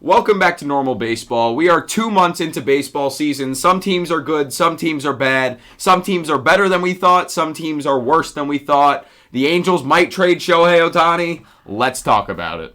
Welcome back to normal baseball. We are 2 months into baseball season. Some teams are good, some teams are bad. Some teams are better than we thought, some teams are worse than we thought. The Angels might trade Shohei Ohtani. Let's talk about it.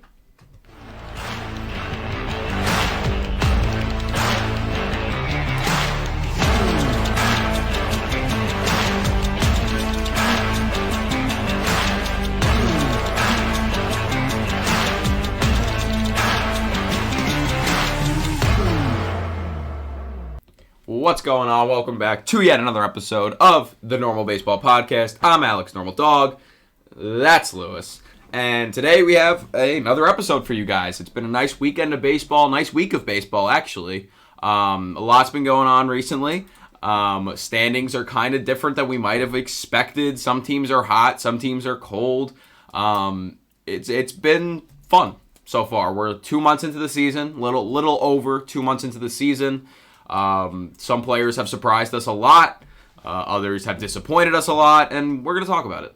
What's going on? Welcome back to yet another episode of the Normal Baseball Podcast. I'm Alex Normal Dog. That's Lewis. And today we have another episode for you guys. It's been a nice weekend of baseball, nice week of baseball, actually. A lot's been going on recently. Standings are kind of different than we might have expected. Some teams are hot, some teams are cold. It's been fun so far. We're 2 months into the season, little over 2 months into the season. Some players have surprised us a lot. Others have disappointed us a lot, and we're going to talk about it.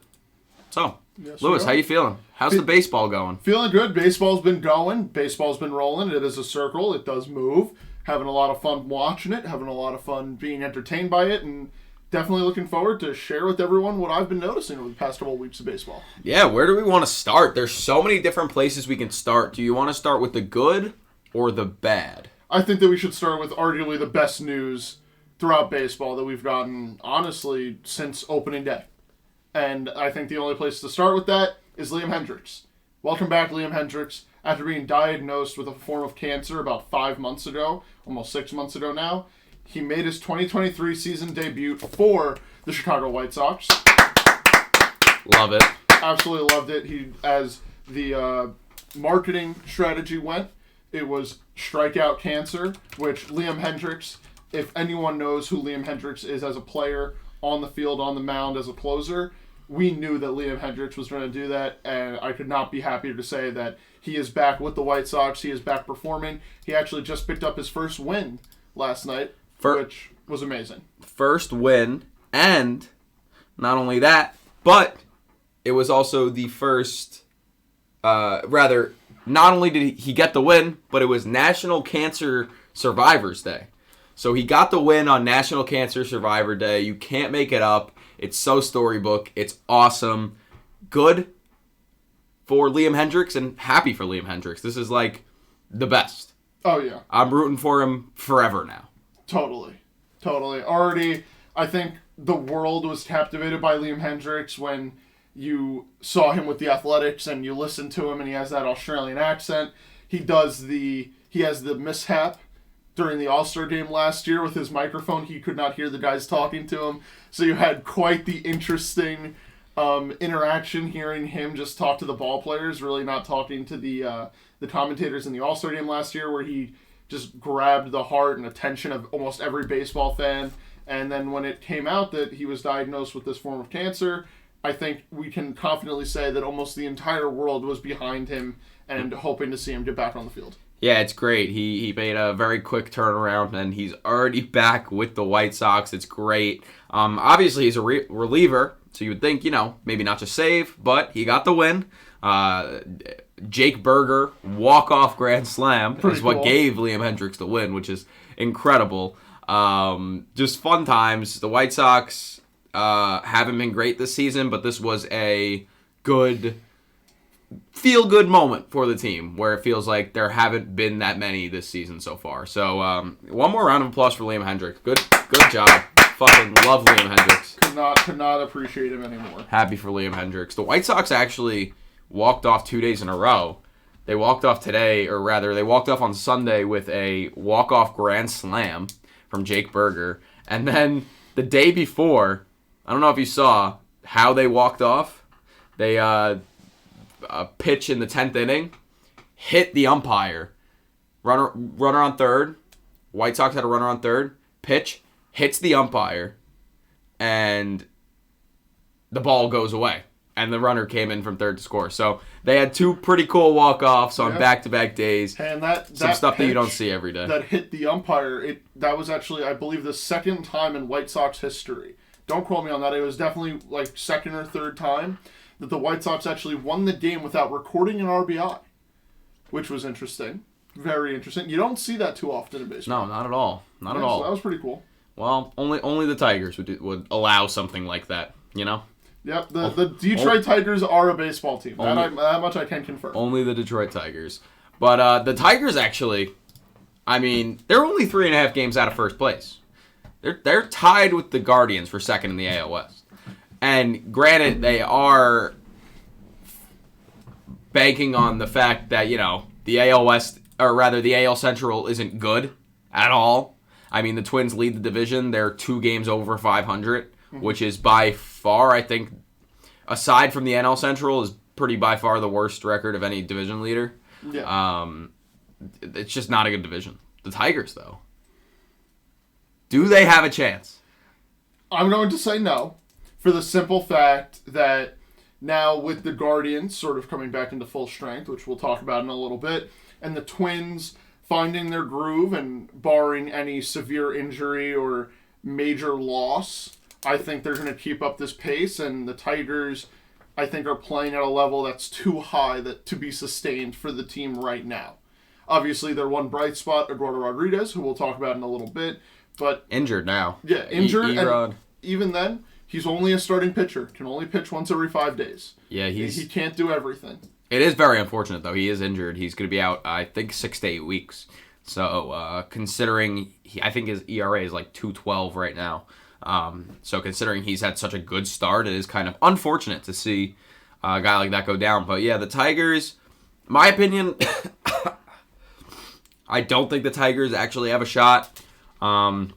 So, yes, Lewis, how you feeling? How's the baseball going? Feeling good. Baseball's been going. Baseball's been rolling. It is a circle. It does move. Having a lot of fun watching it. Having a lot of fun being entertained by it, and definitely looking forward to share with everyone what I've been noticing over the past couple of weeks of baseball. Yeah, where do we want to start? There's so many different places we can start. Do you want to start with the good or the bad? I think that we should start with arguably the best news throughout baseball that we've gotten, honestly, since opening day. And I think the only place to start with that is Liam Hendriks. Welcome back, Liam Hendriks. After being diagnosed with a form of cancer about 5 months ago, almost 6 months ago now, he made his 2023 season debut for the Chicago White Sox. Love it. Absolutely loved it. As the marketing strategy went, it was strikeout cancer, which Liam Hendriks, if anyone knows who Liam Hendriks is as a player, on the field, on the mound, as a closer, we knew that Liam Hendriks was going to do that, and I could not be happier to say that he is back with the White Sox. He is back performing. He actually just picked up his first win last night, which was amazing. First win, and not only that, but it was also the first, not only did he get the win, but it was National Cancer Survivors Day. So he got the win on National Cancer Survivor Day. You can't make it up. It's so storybook. It's awesome. Good for Liam Hendriks and happy for Liam Hendriks. This is like the best. Oh, yeah. I'm rooting for him forever now. Totally. Already, I think the world was captivated by Liam Hendriks when you saw him with the Athletics and you listen to him and he has that Australian accent. He has the mishap during the All-Star game last year with his microphone. He could not hear the guys talking to him. So you had quite the interesting interaction hearing him just talk to the ball players, really not talking to the commentators in the All-Star game last year, where he just grabbed the heart and attention of almost every baseball fan. And then when it came out that he was diagnosed with this form of cancer, I think we can confidently say that almost the entire world was behind him and hoping to see him get back on the field. Yeah, it's great. He made a very quick turnaround, and he's already back with the White Sox. It's great. Obviously, he's a reliever, so you would think, maybe not just save, but he got the win. Jake Berger walk-off grand slam is what gave Liam Hendriks the win, which is incredible. Just fun times. The White Sox haven't been great this season, but this was a good feel-good moment for the team, where it feels like there haven't been that many this season so far. So, one more round of applause for Liam Hendriks. Good job. Fucking love Liam Hendriks. Could not appreciate him anymore. Happy for Liam Hendriks. The White Sox actually walked off 2 days in a row. They walked off today, or rather, they walked off on Sunday with a walk-off grand slam from Jake Berger. And then the day before, I don't know if you saw how they walked off. They, a pitch in the 10th inning, hit the umpire. Runner on third. White Sox had a runner on third. Pitch hits the umpire, and the ball goes away. And the runner came in from third to score. So they had two pretty cool walk-offs on back-to-back days. And that stuff that you don't see every day. That hit the umpire, that was actually, I believe, the second time in White Sox history. Don't quote me on that. It was definitely like second or third time that the White Sox actually won the game without recording an RBI, which was interesting. very interesting. You don't see that too often in baseball. No, not at all. Not at all. So that was pretty cool. Well, only the Tigers would allow something like that, you know? Yep, the Detroit Tigers are a baseball team. That much I can confirm. Only the Detroit Tigers. But the Tigers actually, I mean, they're only 3.5 games out of first place. They're tied with the Guardians for second in the AL West. And granted, they are banking on the fact that, you know, the AL West, or rather the AL Central isn't good at all. I mean, the Twins lead the division. They're 2 games over 500, which is by far, I think, aside from the NL Central, is pretty by far the worst record of any division leader. Yeah. It's just not a good division. The Tigers, though. Do they have a chance? I'm going to say no, for the simple fact that now with the Guardians sort of coming back into full strength, which we'll talk about in a little bit, and the Twins finding their groove and barring any severe injury or major loss, I think they're going to keep up this pace, and the Tigers, I think, are playing at a level that's too high to be sustained for the team right now. Obviously, their one bright spot, Eduardo Rodriguez, who we'll talk about in a little bit, but injured now. Yeah, injured, and even then, he's only a starting pitcher. Can only pitch once every 5 days. Yeah, he can't do everything. It is very unfortunate, though. He is injured. He's going to be out, I think, 6 to 8 weeks. So, considering, I think his ERA is like 2.12 right now. So, considering he's had such a good start, it is kind of unfortunate to see a guy like that go down. But, yeah, the Tigers, my opinion, I don't think the Tigers actually have a shot. I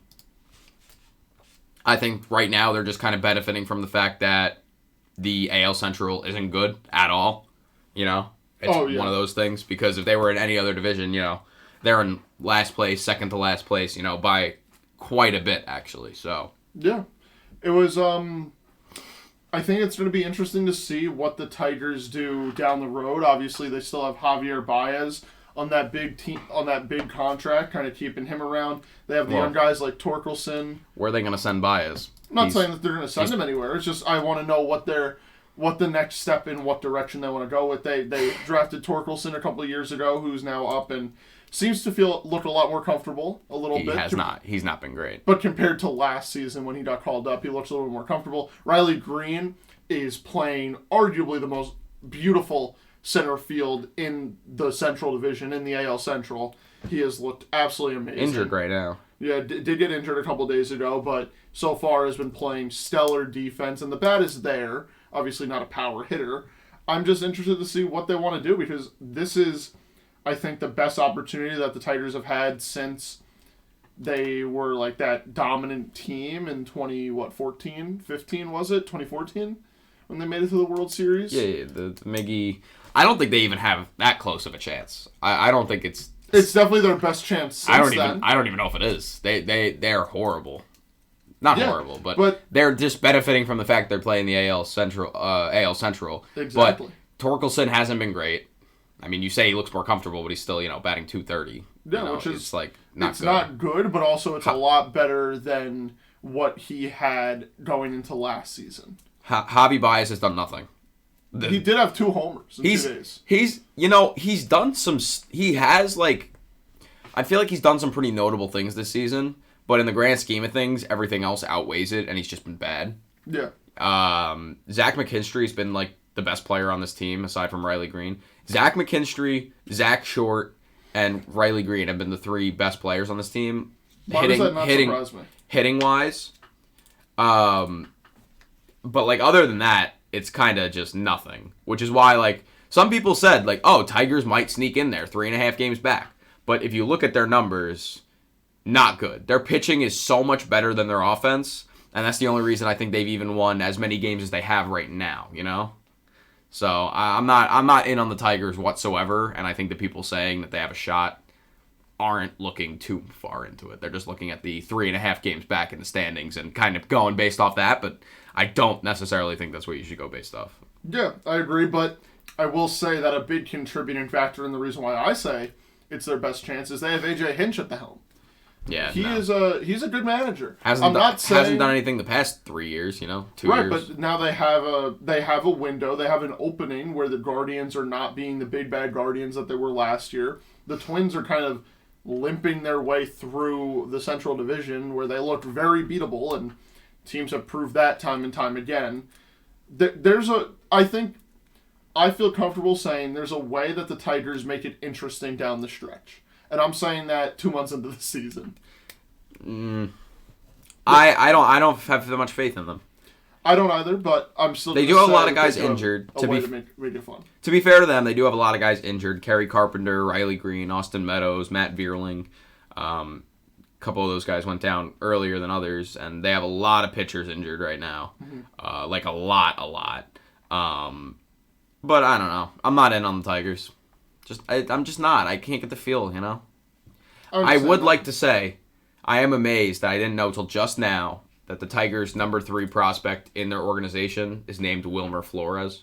think right now they're just kind of benefiting from the fact that the AL Central isn't good at all. You know, it's one of those things, because if they were in any other division, you know, they're in last place, second to last place, you know, by quite a bit, actually. So yeah, it was. I think it's going to be interesting to see what the Tigers do down the road. Obviously, they still have Javier Baez on that big team, on that big contract, kind of keeping him around. They have the young guys like Torkelson. Where are they going to send Baez? I'm not saying that they're going to send him anywhere. It's just I want to know what the next step in what direction they want to go with. They drafted Torkelson a couple of years ago, who's now up and seems to look a lot more comfortable a little bit. He's not been great. But compared to last season when he got called up, he looks a little more comfortable. Riley Green is playing arguably the most beautiful center field in the Central Division, in the AL Central. He has looked absolutely amazing. Injured right now. Yeah, did get injured a couple days ago, but so far has been playing stellar defense, and the bat is there. Obviously not a power hitter. I'm just interested to see what they want to do, because this is, I think, the best opportunity that the Tigers have had since they were like that dominant team in 2014, 15 was it? 2014? When they made it to the World Series? Yeah, the Miggy. I don't think they even have that close of a chance. I don't think it's... It's definitely their best chance since then. I don't even know if it is. They're horrible. Not horrible, but they're just benefiting from the fact they're playing the AL Central. Exactly. But Torkelson hasn't been great. I mean, you say he looks more comfortable, but he's still, batting .230. Yeah, which is like not it's good. Not good, but also it's a lot better than what he had going into last season. Javi Baez has done nothing. He did have 2 homers in 2 days. He's done some. He has I feel like he's done some pretty notable things this season. But in the grand scheme of things, everything else outweighs it, and he's just been bad. Yeah. Zach McKinstry's been the best player on this team aside from Riley Green. Zach McKinstry, Zach Short, and Riley Green have been the 3 best players on this team. Why does that not surprise me? Hitting wise. But other than that, it's kind of just nothing. Which is why some people said Tigers might sneak in there 3.5 games back. But if you look at their numbers, not good. Their pitching is so much better than their offense, and that's the only reason I think they've even won as many games as they have right now, So I'm not in on the Tigers whatsoever, and I think the people saying that they have a shot aren't looking too far into it. They're just looking at the 3.5 games back in the standings and kind of going based off that, but I don't necessarily think that's what you should go based off. Yeah, I agree, but I will say that a big contributing factor and the reason why I say it's their best chance is they have AJ Hinch at the helm. Yeah, he's a good manager. Hasn't done anything the past 3 years, 2 years. Right, but now they have a window, they have an opening where the Guardians are not being the big bad Guardians that they were last year. the Twins are kind of limping their way through the Central Division where they look very beatable, and teams have proved that time and time again. I feel comfortable saying there's a way that the Tigers make it interesting down the stretch. And I'm saying that 2 months into the season. I don't have that much faith in them. I don't either, but I'm still. They do have a lot of guys injured. To make it fun. To be fair to them, they do have a lot of guys injured. Kerry Carpenter, Riley Green, Austin Meadows, Matt Vierling. A couple of those guys went down earlier than others, and they have a lot of pitchers injured right now. Mm-hmm. Like a lot. But I don't know. I'm not in on the Tigers. I'm just not. I can't get the feel, you know? I would like to say I am amazed that I didn't know till just now that the Tigers' number 3 prospect in their organization is named Wilmer Flores.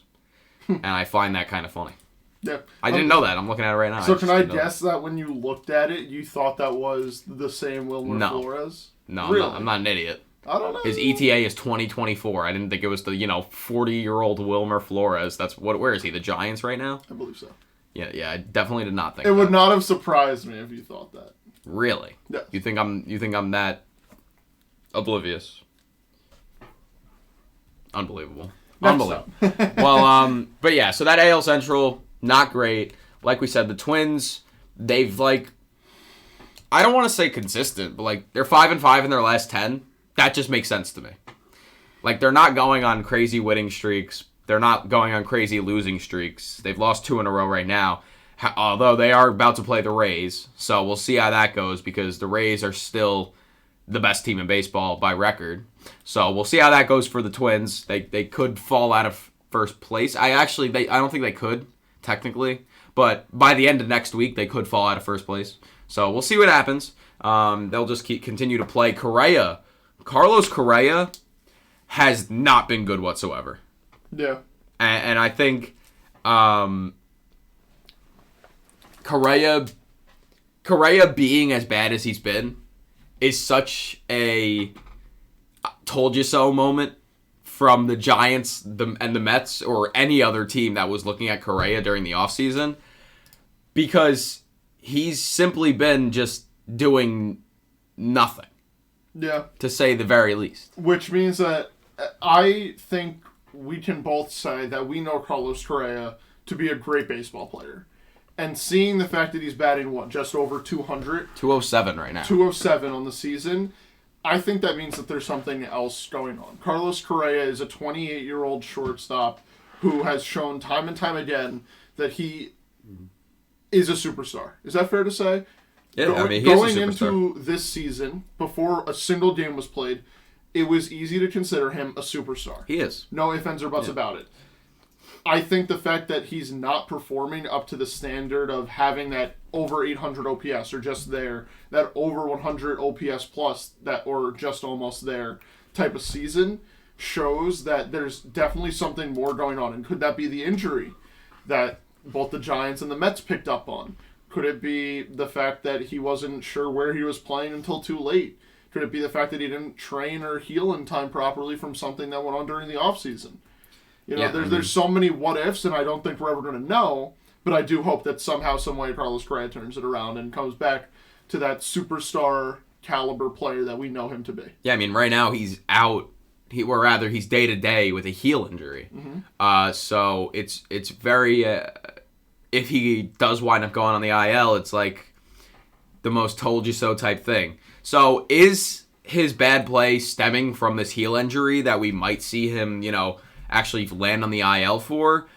And I find that kind of funny. Yeah. I didn't know that. I'm looking at it right now. So can I guess that when you looked at it, you thought that was the same Wilmer Flores? No, really? I'm not an idiot. I don't know. His ETA is 2024. I didn't think it was the 40-year-old Wilmer Flores. Where is he? The Giants right now? I believe so. Yeah. I definitely did not think it would not have surprised me if you thought that. Really? Yeah. You think I'm that oblivious? Unbelievable. Unbelievable. Well, but yeah. So that AL Central, not great. Like we said, the Twins, they've I don't want to say consistent, but they're 5-5 in their last 10. That just makes sense to me. They're not going on crazy winning streaks. They're not going on crazy losing streaks. They've lost 2 in a row right now, although they are about to play the Rays. So we'll see how that goes because the Rays are still the best team in baseball by record. So we'll see how that goes for the Twins. They could fall out of first place. I don't think they could, technically. But by the end of next week, they could fall out of first place. So we'll see what happens. They'll just continue to play. Carlos Correa has not been good whatsoever. Yeah. And I think Correa being as bad as he's been is such a told you so moment from the Giants and the Mets or any other team that was looking at Correa during the offseason because he's simply been just doing nothing. Yeah. To say the very least. Which means that I think we can both say that we know Carlos Correa to be a great baseball player. And seeing the fact that he's batting, just over 200? 207 right now. 207 on the season. I think that means that there's something else going on. Carlos Correa is a 28-year-old shortstop who has shown time and time again that he is a superstar. Is that fair to say? Yeah, he going is a superstar. Into this season, before a single game was played, it was easy to consider him a superstar. He is. No ifs, ands, or buts about it. I think the fact that he's not performing up to the standard of having that over 800 OPS or just there, that over 100 OPS plus, or just almost there type of season, shows that there's definitely something more going on. And could that be the injury that both the Giants and the Mets picked up on? Could it be the fact that he wasn't sure where he was playing until too late? Could it be the fact that he didn't train or heal in time properly from something that went on during the offseason? There's so many what ifs, and I don't think we're ever going to know. But I do hope that somehow, some way, Carlos Correa turns it around and comes back to that superstar caliber player that we know him to be. Yeah, right now he's out. He's day to day with a heel injury. Mm-hmm. So it's very. If he does wind up going on the IL, it's the most told you so type thing. So is his bad play stemming from this heel injury that we might see him, actually land on the IL for?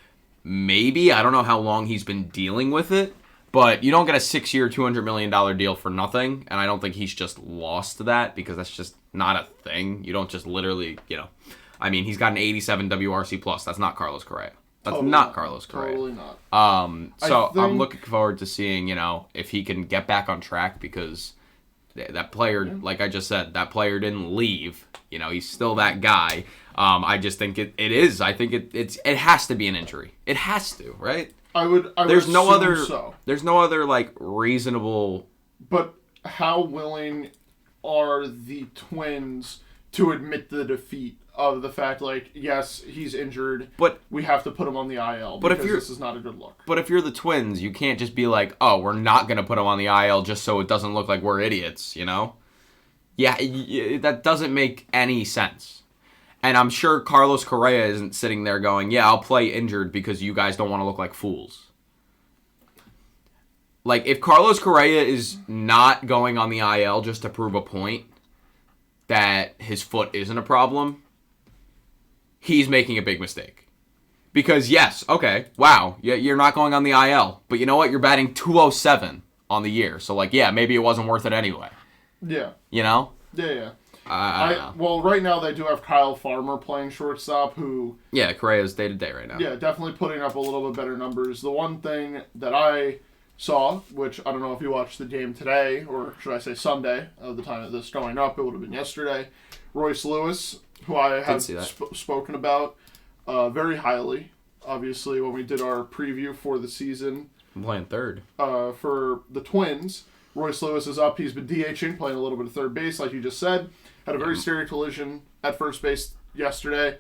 Maybe. I don't know how long he's been dealing with it, but you don't get a 6-year, $200 million deal for nothing, and I don't think he's just lost that because that's just not a thing. You don't just literally, he's got an 87 WRC+. That's not Carlos Correa. That's not Carlos Correa. Totally not. So I'm looking forward to seeing, if he can get back on track because that player, like I just said, that player didn't leave. He's still that guy. I just think it is. I think it has to be an injury. It has to, right? There's no other reasonable. But how willing are the Twins to admit the defeat of the fact, like, yes, he's injured, but we have to put him on the IL because this is not a good look. But if you're the Twins, you can't just be like, oh, we're not going to put him on the IL just so it doesn't look like we're idiots, you know? Yeah, that doesn't make any sense. And I'm sure Carlos Correa isn't sitting there going, yeah, I'll play injured because you guys don't want to look like fools. Like, if Carlos Correa is not going on the IL just to prove a point that his foot isn't a problem, he's making a big mistake. Because, yes, okay, wow, you're not going on the IL. But you know what? You're batting .207 on the year. So, like, yeah, maybe it wasn't worth it anyway. Yeah. You know? Yeah. I don't know. Well, right now they do have Kyle Farmer playing shortstop, who... Yeah, Correa's day-to-day right now. Yeah, definitely putting up a little bit better numbers. The one thing that I saw, which I don't know if you watched the game today, or should I say Sunday, at the time of this going up, it would have been yesterday. Royce Lewis, who I have spoken about very highly, obviously, when we did our preview for the season. I'm playing third. For the Twins, Royce Lewis is up. He's been DHing, playing a little bit of third base, like you just said. Had a very scary collision at first base yesterday.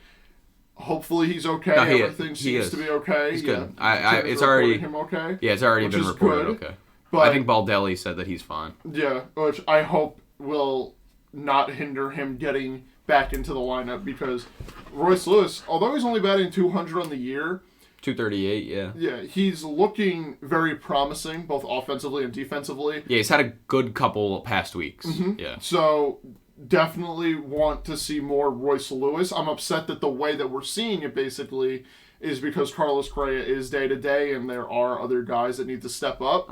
Hopefully he's okay. No, Everything seems to be okay. He's good. Yeah. It's already him okay. Yeah, it's already been reported okay. But I think Baldelli said that he's fine. Yeah, which I hope will not hinder him getting back into the lineup, because Royce Lewis, although he's only batting .200 on the year, 238, yeah. Yeah, he's looking very promising, both offensively and defensively. Yeah, he's had a good couple past weeks. Mm-hmm. Yeah. So definitely want to see more Royce Lewis. I'm upset that the way that we're seeing it basically is because Carlos Correa is day-to-day and there are other guys that need to step up.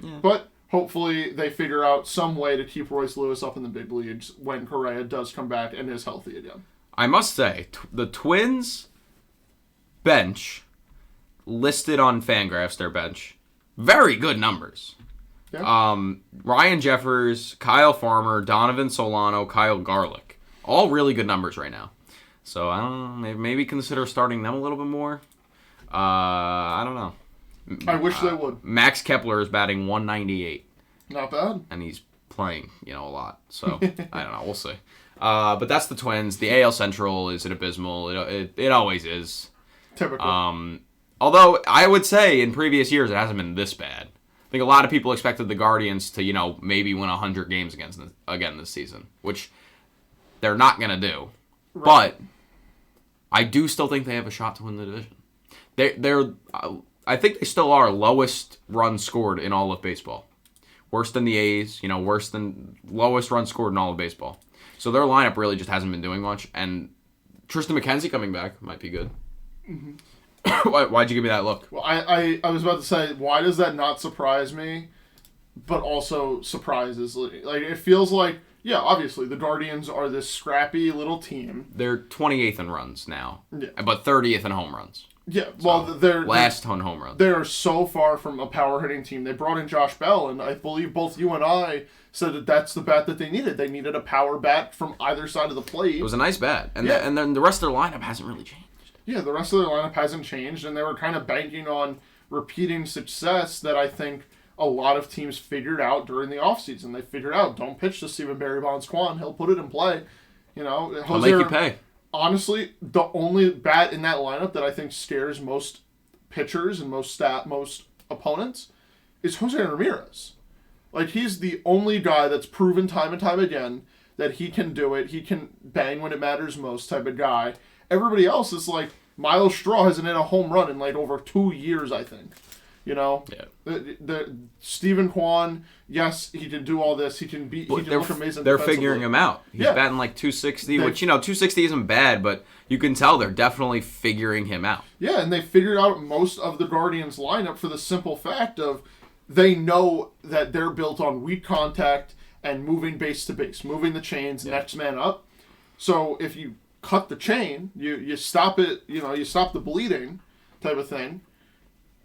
Yeah. But hopefully they figure out some way to keep Royce Lewis up in the big leagues when Correa does come back and is healthy again. I must say, the Twins bench, listed on Fangraphs, their bench, very good numbers. Yeah. Ryan Jeffers, Kyle Farmer, Donovan Solano, Kyle Garlick. All really good numbers right now. So, I don't know, maybe consider starting them a little bit more. I don't know. I wish they would. Max Kepler is batting .198. Not bad. And he's playing, a lot. So, I don't know. We'll see. But that's the Twins. The AL Central is abysmal. It always is. Typical. Although, I would say in previous years it hasn't been this bad. I think a lot of people expected the Guardians to, maybe win 100 games again this season, which they're not going to do. Right. But I do still think they have a shot to win the division. I think they still are lowest run scored in all of baseball. Worse than the A's, lowest run scored in all of baseball. So their lineup really just hasn't been doing much. And Tristan McKenzie coming back might be good. Mm-hmm. Why'd you give me that look? Well, I was about to say, why does that not surprise me, but also surprises? Like, it feels like, yeah, obviously, the Guardians are this scrappy little team. They're 28th in runs now, but 30th in home runs. Yeah, well, they're last on home runs. They're so far from a power hitting team. They brought in Josh Bell, and I believe both you and I said that that's the bat that they needed. They needed a power bat from either side of the plate. It was a nice bat, and then the rest of their lineup hasn't really changed. Yeah, the rest of their lineup hasn't changed, and they were kind of banking on repeating success that I think a lot of teams figured out during the offseason. They figured out, don't pitch to Steven Barry Bonds Kwan. He'll put it in play. He'll make you pay. Honestly, the only bat in that lineup that I think scares most pitchers and most opponents is Jose Ramirez. Like, he's the only guy that's proven time and time again that he can do it. He can bang when it matters most type of guy. Everybody else is like, Miles Straw hasn't hit a home run in like over 2 years, I think. Yeah. The Steven Kwan, yes, he can do all this. He can look amazing. They're figuring him out. He's batting like 260, which 260 isn't bad, but you can tell they're definitely figuring him out. Yeah, and they figured out most of the Guardians lineup for the simple fact of they know that they're built on weak contact and moving base to base, moving the chains, next man up. So if you cut the chain, you stop it, you stop the bleeding type of thing,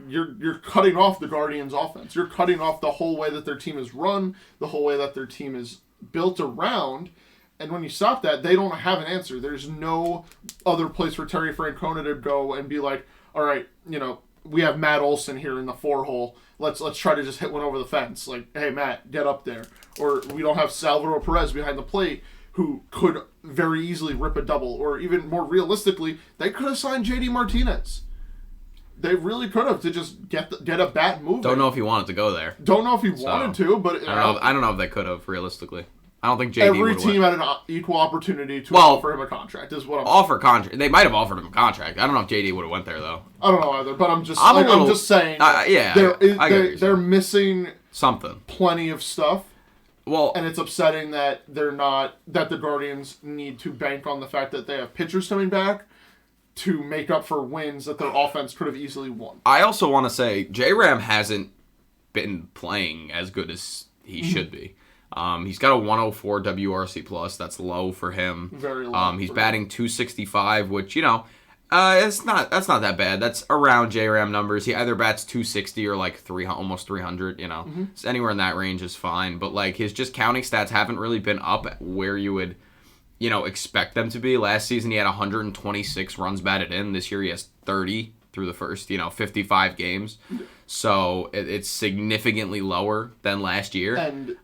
you're cutting off the Guardians' offense. You're cutting off the whole way that their team is run, the whole way that their team is built around. And when you stop that, they don't have an answer. There's no other place for Terry Francona to go and be like, all right, we have Matt Olson here in the 4-hole. Let's try to just hit one over the fence. Like, hey, Matt, get up there. Or we don't have Salvador Perez behind the plate, who could very easily rip a double, or even more realistically, they could have signed JD Martinez. They really could have to just get a bat moving. Don't know if he wanted to go there. Don't know if he wanted to, but I don't know if they could have realistically. I don't think JD every team had an equal opportunity to offer him a contract. Is what I'm offer contract. They might have offered him a contract. I don't know if JD would have went there though. I don't know either, but I'm just saying. They're missing something. Plenty of stuff. Well, and it's upsetting that that the Guardians need to bank on the fact that they have pitchers coming back to make up for wins that their offense could have easily won. I also want to say J-Ram hasn't been playing as good as he should be. He's got a 104 WRC plus. That's low for him. Very low. He's batting 265, which that's not that bad. That's around J-Ram numbers. He either bats 260 or like almost 300. So anywhere in that range is fine. But like his just counting stats haven't really been up where you would expect them to be. Last season he had 126 runs batted in. This year he has 30 through the first 55 games. So it's significantly lower than last year. And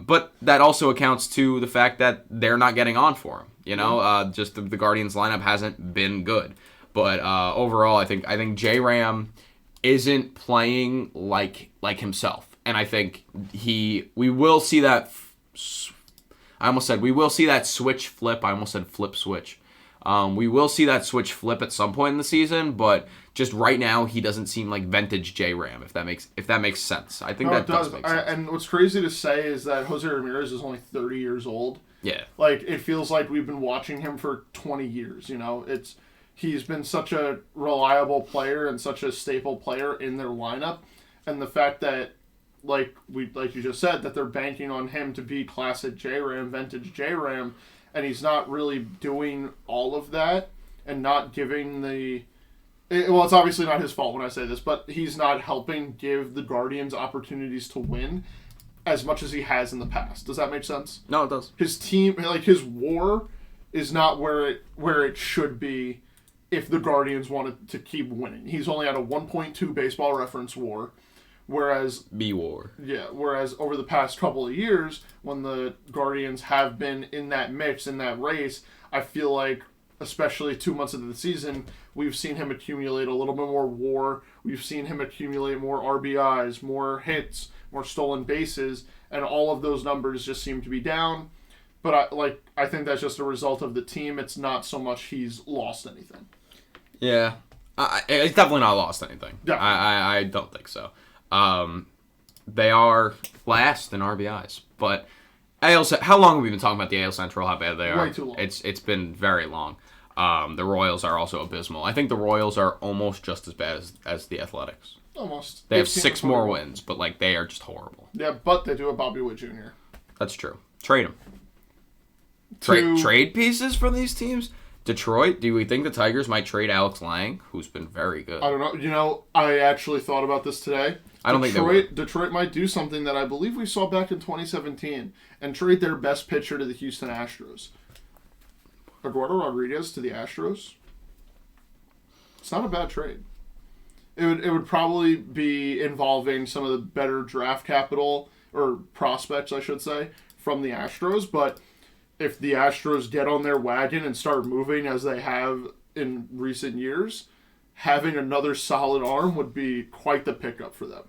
but that also accounts to the fact that they're not getting on for him. Just the Guardians lineup hasn't been good. But overall, I think J-Ram isn't playing like himself, and I think we will see that. I almost said we will see that switch flip. I almost said flip switch. We will see that switch flip at some point in the season, but just right now he doesn't seem like vintage J-Ram. If that makes sense, I think that does make sense. And what's crazy to say is that Jose Ramirez is only 30 years old. Yeah, like it feels like we've been watching him for 20 years. He's been such a reliable player and such a staple player in their lineup, and the fact that like you just said that they're banking on him to be classic J-Ram, vintage J-Ram, and he's not really doing all of that and not giving it's obviously not his fault when I say this, but he's not helping give the Guardians opportunities to win as much as he has in the past. Does that make sense? No, it does. His team, like his WAR, is not where it should be if the Guardians wanted to keep winning. He's only at a 1.2 baseball reference WAR, whereas B-WAR. Yeah, whereas over the past couple of years, when the Guardians have been in that mix, in that race, I feel like, especially 2 months into the season, we've seen him accumulate a little bit more WAR. We've seen him accumulate more RBIs, more hits, more stolen bases, and all of those numbers just seem to be down. But I think that's just a result of the team. It's not so much he's lost anything. Yeah, it's definitely not lost anything. Yeah. I don't think so. They are last in RBIs, but how long have we been talking about the AL Central? How bad they are? Way too long. It's been very long. The Royals are also abysmal. I think the Royals are almost just as bad as the Athletics. Almost. They have 6 more wins, but they are just horrible. Yeah, but they do have Bobby Witt Jr. That's true. Trade him. Trade pieces from these teams. Detroit, do we think the Tigers might trade Alex Lang, who's been very good? I don't know. I actually thought about this today. I don't think they would. Detroit might do something that I believe we saw back in 2017 and trade their best pitcher to the Houston Astros. Eduardo Rodriguez to the Astros. It's not a bad trade. It would probably be involving some of the better draft capital, or prospects, I should say, from the Astros, but if the Astros get on their wagon and start moving as they have in recent years, having another solid arm would be quite the pickup for them.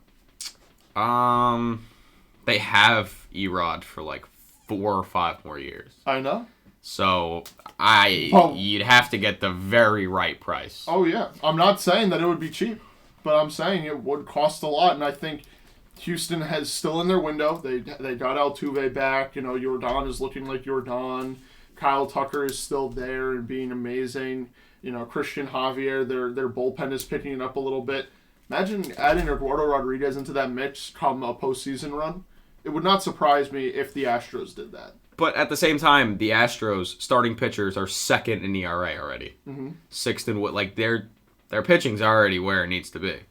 They have Erod for 4 or 5 more years. I know. So you'd have to get the very right price. Oh yeah, I'm not saying that it would be cheap, but I'm saying it would cost a lot, and I think Houston has still in their window. They got Altuve back. Yordan is looking like Yordan. Kyle Tucker is still there and being amazing. Christian Javier, their bullpen is picking it up a little bit. Imagine adding Eduardo Rodriguez into that mix come a postseason run. It would not surprise me if the Astros did that. But at the same time, the Astros starting pitchers are 2nd in ERA already. Mm-hmm. 6th in their pitching's already where it needs to be.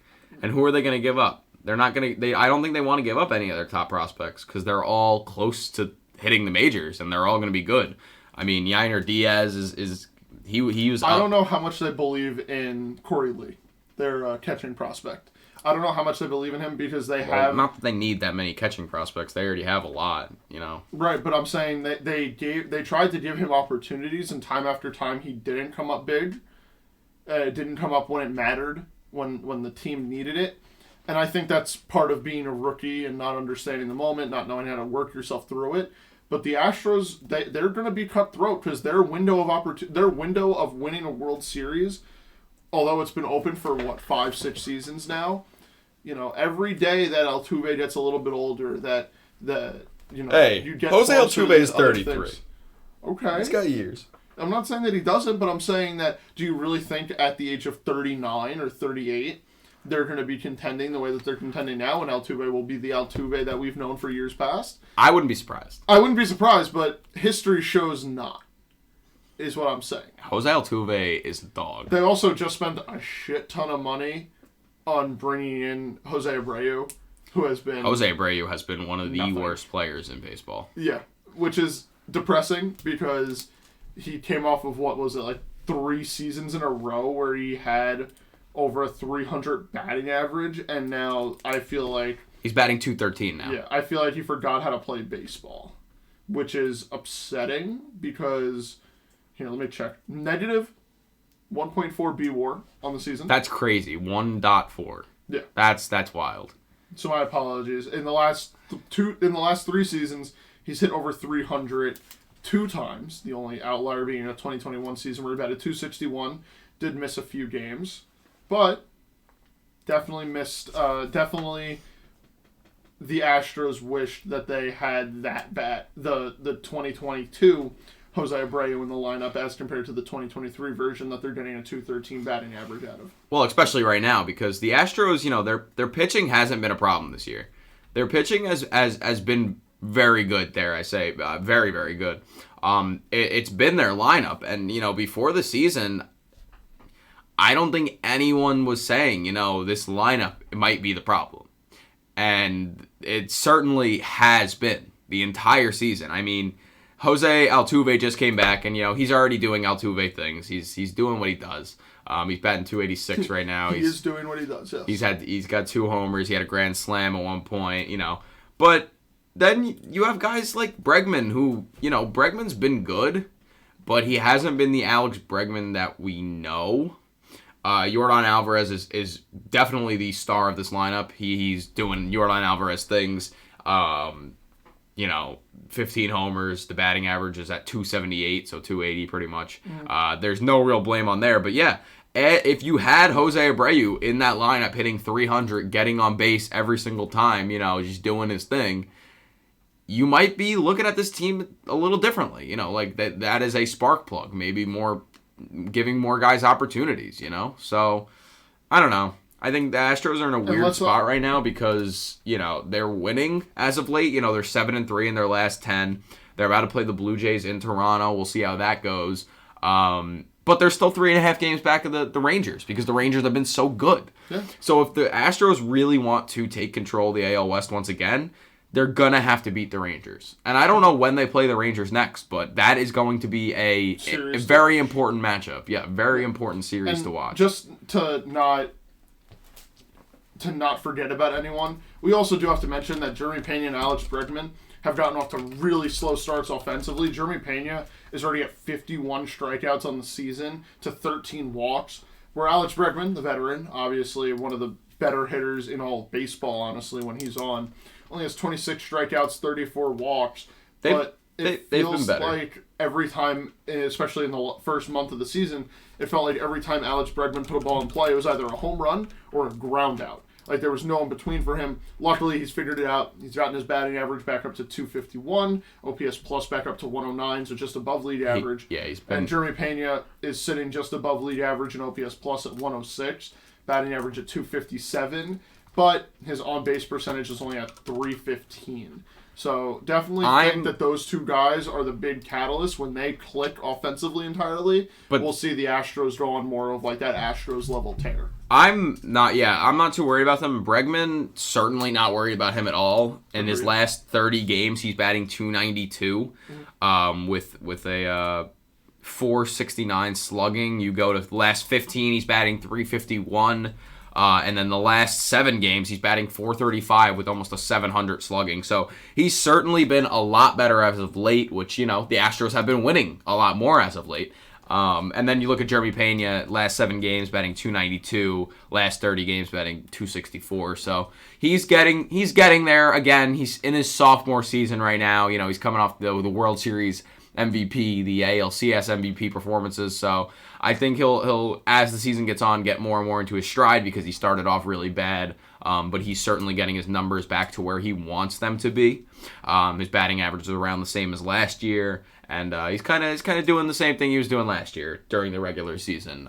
And who are they going to give up? They're not going to. I don't think they want to give up any of their top prospects because they're all close to hitting the majors and they're all going to be good. I mean, Yainer Diaz he was. I don't know how much they believe in Corey Lee, their catching prospect. I don't know how much they believe in him because they have... Not that they need that many catching prospects. They already have a lot, you know. Right, but I'm saying that they tried to give him opportunities, and time after time he didn't come up big. It didn't come up when it mattered, when the team needed it. And I think that's part of being a rookie and not understanding the moment, not knowing how to work yourself through it. But the Astros, they're going to be cutthroat because their window of winning a World Series, although it's been open for 5-6 seasons now, you know, every day that Altuve gets a little bit older, you get Jose Altuve is 33. Okay, he's got years. I'm not saying that he doesn't, but I'm saying that do you really think at the age of 39 or 38 they're going to be contending the way that they're contending now, and Altuve will be the Altuve that we've known for years past? I wouldn't be surprised. I wouldn't be surprised, but history shows not, is what I'm saying. Jose Altuve is a dog. They also just spent a shit ton of money on bringing in Jose Abreu, who has been... Jose Abreu has been one of the worst players in baseball. Yeah, which is depressing because he came off of, 3 seasons in a row where he had over a 300 batting average, and now I feel like... He's batting .213 now. Yeah, I feel like he forgot how to play baseball, which is upsetting because... Here, let me check. Negative 1.4 B-WAR on the season. That's crazy. 1.4. Yeah. That's wild. So my apologies. In the last 3 seasons, he's hit over 300 2 times. The only outlier being a 2021 season where he batted .261. Did miss a few games, but definitely missed. Definitely, the Astros wished that they had that bat. The 2022 Jose Abreu in the lineup as compared to the 2023 version that they're getting a .213 batting average out of. Well, especially right now because the Astros, you know, their pitching hasn't been a problem this year. Their pitching has been very good, dare I say, very, very good. It's been their lineup, and, you know, before the season, I don't think anyone was saying, you know, this lineup might be the problem. And it certainly has been the entire season. I mean, Jose Altuve just came back, and, you know, he's already doing Altuve things. He's doing what he does. He's batting .286 right now. He is doing what he does, yes. He's got 2 homers. He had a grand slam at one point, you know. But then you have guys like Bregman who, you know, Bregman's been good, but he hasn't been the Alex Bregman that we know. Yordan Alvarez is definitely the star of this lineup. He's doing Yordan Alvarez things. You know, 15 homers. The batting average is at .278, so .280 pretty much. There's no real blame on there. But yeah, if you had Jose Abreu in that lineup hitting .300, getting on base every single time, you know, just doing his thing, you might be looking at this team a little differently. You know, like that is a spark plug. Maybe more giving more guys opportunities, you know? So, I don't know. I think the Astros are in a weird spot right now because, you know, they're winning as of late. You know, they're 7-3 in their last 10. They're about to play the Blue Jays in Toronto. We'll see how that goes. But they're still 3.5 games back of the Rangers because the Rangers have been so good. Yeah. So if the Astros really want to take control of the AL West once again, they're going to have to beat the Rangers. And I don't know when they play the Rangers next, but that is going to be a very important matchup. Yeah, very important series to watch. Just to not forget about anyone, we also do have to mention that Jeremy Pena and Alex Bregman have gotten off to really slow starts offensively. Jeremy Pena is already at 51 strikeouts on the season to 13 walks, where Alex Bregman, the veteran, obviously one of the better hitters in all of baseball, honestly, when he's on, only has 26 strikeouts, 34 walks. But it feels like every time, especially in the first month of the season, it felt like every time Alex Bregman put a ball in play, it was either a home run or a ground out. Like, there was no in between for him. Luckily, he's figured it out. He's gotten his batting average back up to .251, OPS plus back up to 109, so just above league average. And Jeremy Pena is sitting just above league average and OPS plus at 106, batting average at .257. But his on-base percentage is only at .315. So definitely think that those two guys are the big catalyst. When they click offensively entirely, we'll see the Astros go on more of like that Astros level tear. I'm not too worried about them. Bregman, certainly not worried about him at all. In his last 30 games, he's batting .292 with a .469 slugging. You go to the last 15, he's batting .351. And then the last 7 games, he's batting .435 with almost a .700 slugging. So he's certainly been a lot better as of late, which, the Astros have been winning a lot more as of late. And then you look at Jeremy Pena, last 7 games batting .292, last 30 games batting .264. So he's getting there again. He's in his sophomore season right now. He's coming off the World Series MVP, the ALCS MVP performances. So I think he'll as the season gets on, get more and more into his stride because he started off really bad. But he's certainly getting his numbers back to where he wants them to be. His batting average is around the same as last year, and he's kind of doing the same thing he was doing last year during the regular season.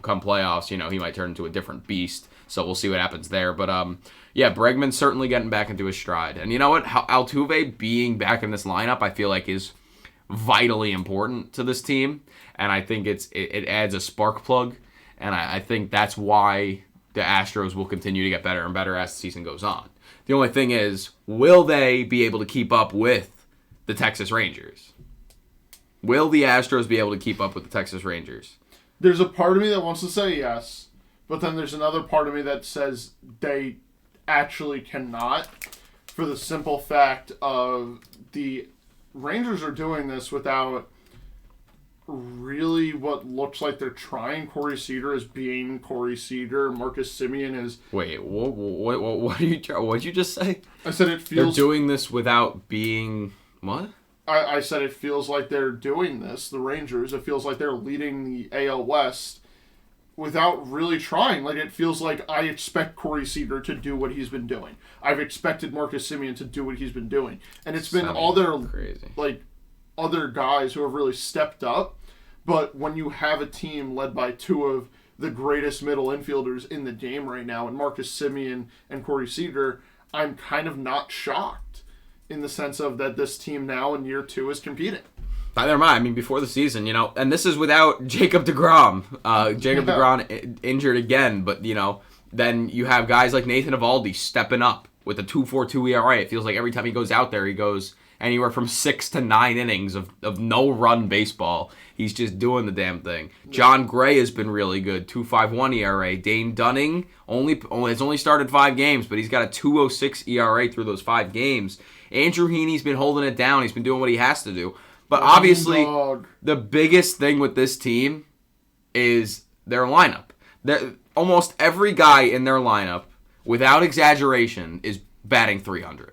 Come playoffs, he might turn into a different beast. So we'll see what happens there. But Bregman's certainly getting back into his stride. And you know what? Altuve being back in this lineup, I feel like is vitally important to this team, and I think it adds a spark plug, and I think that's why the Astros will continue to get better and better as the season goes on. The only thing is, will they be able to keep up with the Texas Rangers? Will the Astros be able to keep up with the Texas Rangers? There's a part of me that wants to say yes, but then there's another part of me that says they actually cannot, for the simple fact of the Rangers are doing this without really what looks like they're trying. Corey Seager is being Corey Seager. Marcus Semien is... Wait, what did you just say? I said it feels... They're doing this without being... What? I said it feels like they're doing this, the Rangers. It feels like they're leading the AL West without really trying. Like, it feels like I expect Corey Seager to do what he's been doing. I've expected Marcus Semien to do what he's been doing. And it's been all their, other guys who have really stepped up. But when you have a team led by 2 of the greatest middle infielders in the game right now, and Marcus Semien and Corey Seager, I'm kind of not shocked in the sense of that this team now in year 2 is competing. Neither am I. I mean, before the season, and this is without Jacob deGrom. DeGrom injured again, but, then you have guys like Nathan Eovaldi stepping up with a 2.42 ERA. It feels like every time he goes out there, he goes anywhere from 6 to 9 innings of no-run baseball. He's just doing the damn thing. John Gray has been really good, 2.51 ERA. Dane Dunning has only started 5 games, but he's got a 2.06 ERA through those 5 games. Andrew Heaney's been holding it down. He's been doing what he has to do. But obviously, the biggest thing with this team is their lineup. Almost every guy in their lineup, without exaggeration, is batting .300.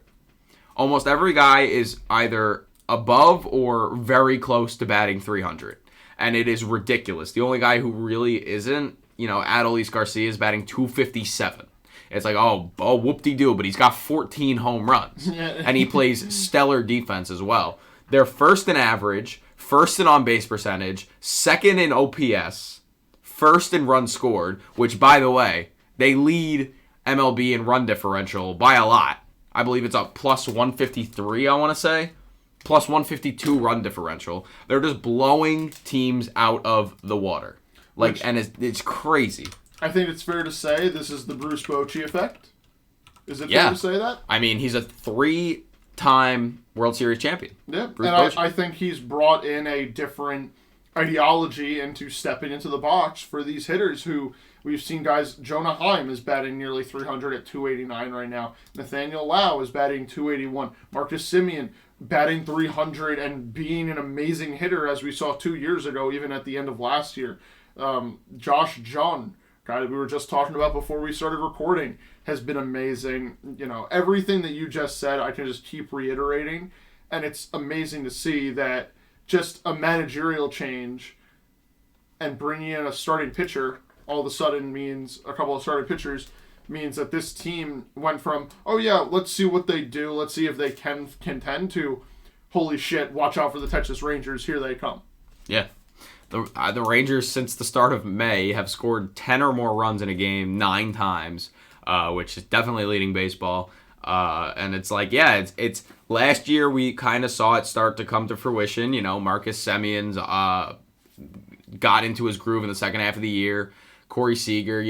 Almost every guy is either above or very close to batting .300. And it is ridiculous. The only guy who really isn't, Adolis Garcia is batting .257. It's like, whoop-de-doo, but he's got 14 home runs. And he plays stellar defense as well. They're first in average, first in on-base percentage, second in OPS, first in runs scored, which, by the way, they lead MLB in run differential by a lot. I believe it's up plus 153, I want to say. Plus 152 run differential. They're just blowing teams out of the water. And it's crazy. I think it's fair to say this is the Bruce Bochy effect. Is it fair to say that? I mean, he's a 3-time World Series champion. Yeah, and I think he's brought in a different ideology into stepping into the box for these hitters who we've seen guys. Jonah Heim is batting nearly .300 at 289 right now. Nathaniel Lau is batting .281. Marcus Semien batting .300 and being an amazing hitter as we saw 2 years ago, even at the end of last year. Josh Jung, guy that we were just talking about before we started recording, has been amazing. Everything that you just said, I can just keep reiterating. And it's amazing to see that just a managerial change and bringing in a starting pitcher all of a sudden means a couple of starting pitchers means that this team went from, let's see what they do. Let's see if they can contend to, holy shit, watch out for the Texas Rangers. Here they come. Yeah. The Rangers, since the start of May, have scored 10 or more runs in a game 9 times, which is definitely leading baseball. And it's like, it's last year we kind of saw it start to come to fruition. Marcus Semien's got into his groove in the second half of the year. Corey Seager,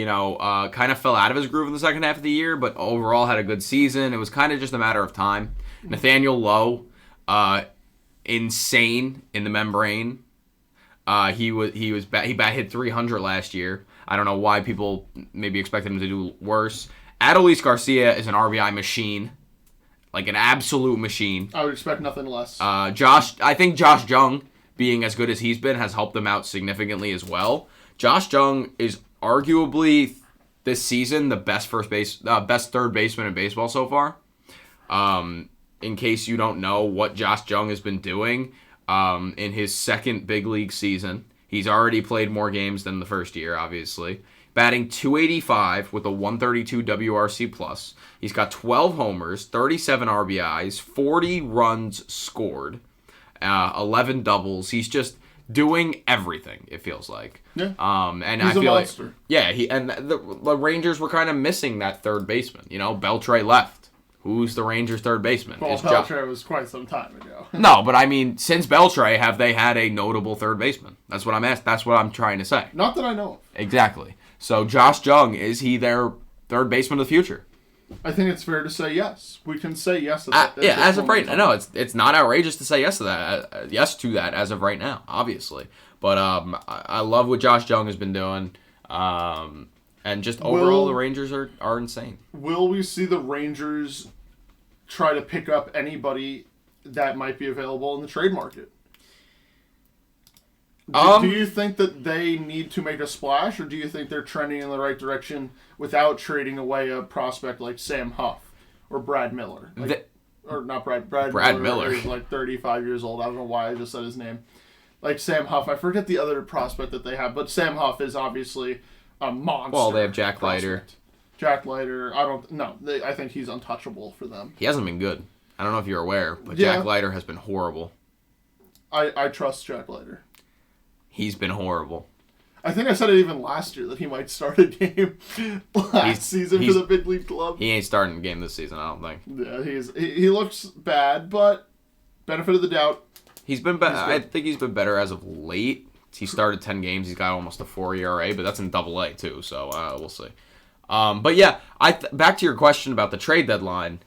kind of fell out of his groove in the second half of the year, but overall had a good season. It was kind of just a matter of time. Nathaniel Lowe, insane in the membrane. He hit 300 last year. I don't know why people maybe expected him to do worse. Adolis Garcia is an RBI machine, like an absolute machine. I would expect nothing less. I think Josh Jung, being as good as he's been, has helped them out significantly as well. Josh Jung is arguably this season the best best third baseman in baseball so far. In case you don't know what Josh Jung has been doing, in his second big league season, he's already played more games than the first year, obviously. Batting .285 with a 132 WRC plus. He's got 12 homers, 37 RBIs, 40 runs scored, 11 doubles. He's just doing everything, it feels like. Yeah. And he's I feel a monster. like, yeah, the Rangers were kind of missing that third baseman. You know, Beltre left. Who's the Rangers' third baseman? Well, Beltre was quite some time ago. No, but I mean, since Beltre, have they had a notable third baseman? That's what I'm asking. That's what I'm trying to say. Not that I know of. Exactly. So Josh Jung, is he their third baseman of the future? I think it's fair to say yes. We can say yes to that. Yeah, as of right now, no, it's not outrageous to say yes to that. Yes to that as of right now, obviously. But I love what Josh Jung has been doing, and just overall the Rangers are insane. Will we see the Rangers try to pick up anybody that might be available in the trade market? Do you think that they need to make a splash, or do you think they're trending in the right direction without trading away a prospect like Sam Huff or Brad Miller? Or not Brad Miller is like 35 years old. I don't know why I just said his name. Like Sam Huff. I forget the other prospect that they have, but Sam Huff is obviously a monster. Well, they have Jack Leiter. Jack Leiter, I think he's untouchable for them. He hasn't been good. I don't know if you're aware, but Jack Leiter has been horrible. I trust Jack Leiter. He's been horrible. I think I said it even last year that he might start a game last season for the big league club. He ain't starting a game this season, I don't think. Yeah, he looks bad, but benefit of the doubt. He's been better. I think he's been better as of late. He started 10 games. He's got almost a 4 ERA, but that's in Double-A too, so we'll see. But yeah, back to your question about the trade deadline.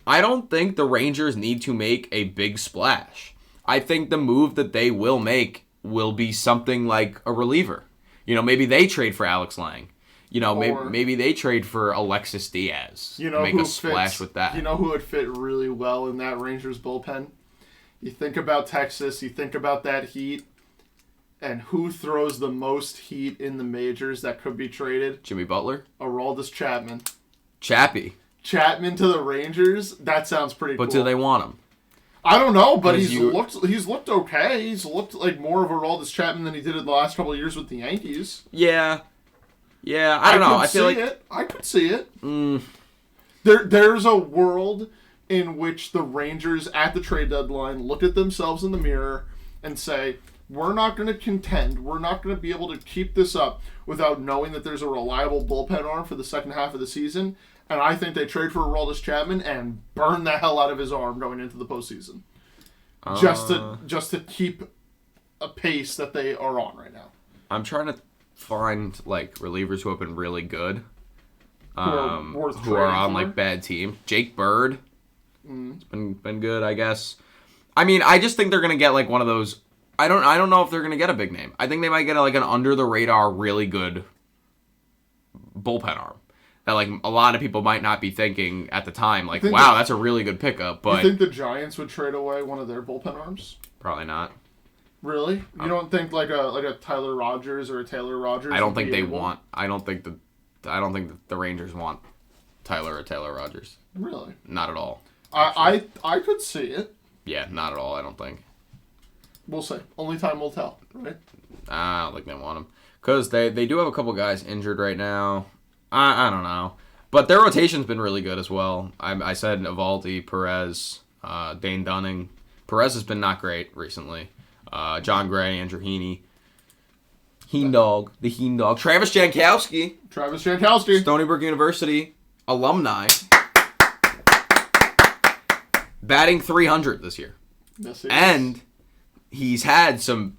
I don't think the Rangers need to make a big splash. I think the move that they will make will be something like a reliever. You know, maybe they trade for Alex Lang. You know, maybe they trade for Alexis Diaz. You know, make a splash with that. You know who would fit really well in that Rangers bullpen? You think about Texas, you think about that heat, and who throws the most heat in the majors that could be traded? Jimmy Butler? Aroldis Chapman. Chappie. Chapman to the Rangers? That sounds pretty cool. But do they want him? I don't know, but he's looked okay. He's looked like more of Aroldis Chapman than he did in the last couple of years with the Yankees. Yeah, I don't know. I feel like I could see it. There's a world in which the Rangers at the trade deadline look at themselves in the mirror and say, we're not going to contend. We're not going to be able to keep this up without knowing that there's a reliable bullpen arm for the second half of the season. And I think they trade for Aroldis Chapman and burn the hell out of his arm going into the postseason. Just to keep a pace that they are on right now. I'm trying to find like relievers who have been really good. Who are on like bad team. Jake Bird. It's been good, I guess. I mean, I just think they're gonna get like one of those. I don't know if they're gonna get a big name. I think they might get like an under the radar, really good bullpen arm that like a lot of people might not be thinking at the time. Like, wow, that's a really good pickup. But you think the Giants would trade away one of their bullpen arms? Probably not. Really? You don't think like a Tyler Rogers or a Taylor Rogers? I don't think they want. I don't think that the Rangers want Tyler or Taylor Rogers. Really? Not at all. I could see it. Yeah, not at all. I don't think. We'll see. Only time will tell, right? I don't think they want him because they do have a couple guys injured right now. I don't know, but their rotation's been really good as well. I said Evaldi, Perez, Dane Dunning. Perez has been not great recently. John Gray, Andrew Heaney. The Heen Dog. Travis Jankowski. Stony Brook University alumni. Batting .300 this year. Yes, he and he's had some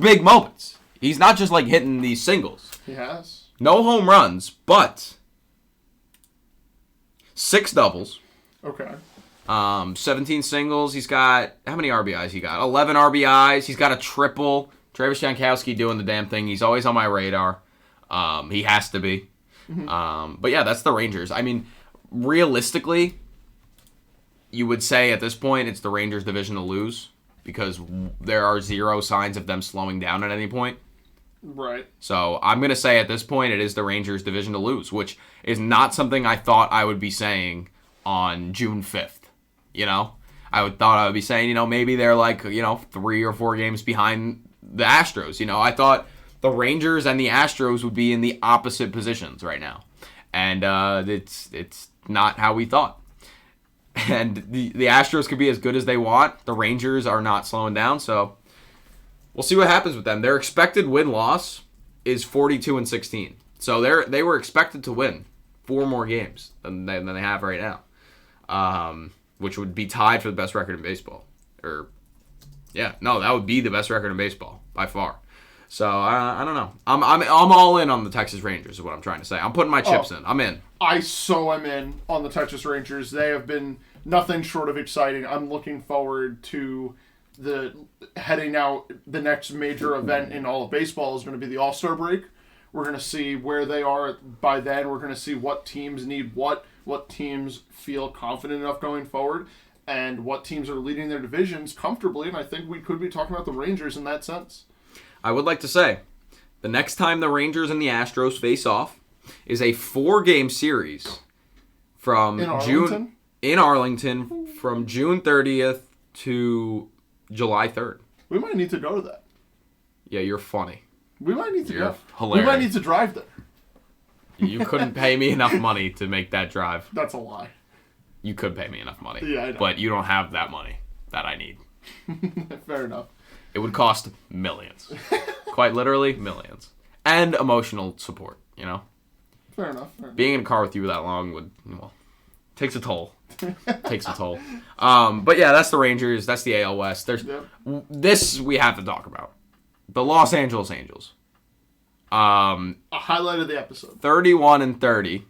big moments. He's not just like hitting these singles. He has. No home runs, but 6 doubles. Okay. 17 singles. He's got, how many RBIs he got? 11 RBIs. He's got a triple. Travis Jankowski doing the damn thing. He's always on my radar. He has to be. But yeah, that's the Rangers. I mean, realistically, you would say at this point it's the Rangers' division to lose because there are zero signs of them slowing down at any point. Right. So I'm going to say at this point it is the Rangers' division to lose, which is not something I thought I would be saying on June 5th. You know? Thought I would be saying, maybe they're like, 3 or 4 games behind the Astros. I thought the Rangers and the Astros would be in the opposite positions right now. And it's not how we thought. And the Astros could be as good as they want. The Rangers are not slowing down, so we'll see what happens with them. Their expected win-loss is 42-16. So they were expected to win 4 more games than they have right now, which would be tied for the best record in baseball. That would be the best record in baseball by far. So I don't know. I'm all in on the Texas Rangers is what I'm trying to say. I'm putting my chips in. I'm in. I am in on the Texas Rangers. They have been nothing short of exciting. I'm looking forward to heading out. The next major event in all of baseball is going to be the All-Star break. We're going to see where they are by then. We're going to see what teams need what teams feel confident enough going forward, and what teams are leading their divisions comfortably. And I think we could be talking about the Rangers in that sense. I would like to say, the next time the Rangers and the Astros face off is a 4-game series from in Arlington from June 30th to July 3rd. We might need to go to that. Yeah, you're funny. We might need to You're go. hilarious. We might need to drive there. You couldn't pay me enough money to make that drive. That's a lie. You could pay me enough money. Yeah, I know. But you don't have that money that I need. Fair enough. It would cost millions. Quite literally, millions. And emotional support, Fair enough. Being in a car with you that long takes a toll. But yeah, that's the Rangers. That's the AL West. This we have to talk about. The Los Angeles Angels. A highlight of the episode. 31-30.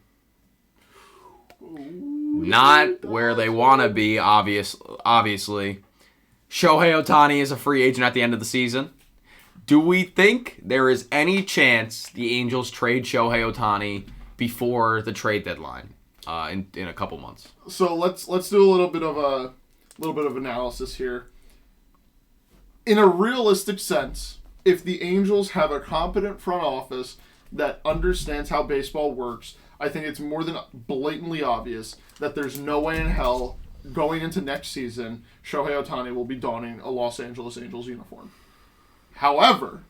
Not where they want to be, obviously. Shohei Ohtani is a free agent at the end of the season. Do we think there is any chance the Angels trade Shohei Ohtani before the trade deadline in a couple months? So let's do a little bit of analysis here. In a realistic sense, if the Angels have a competent front office that understands how baseball works, I think it's more than blatantly obvious that there's no way in hell going into next season Shohei Ohtani will be donning a Los Angeles Angels uniform. However,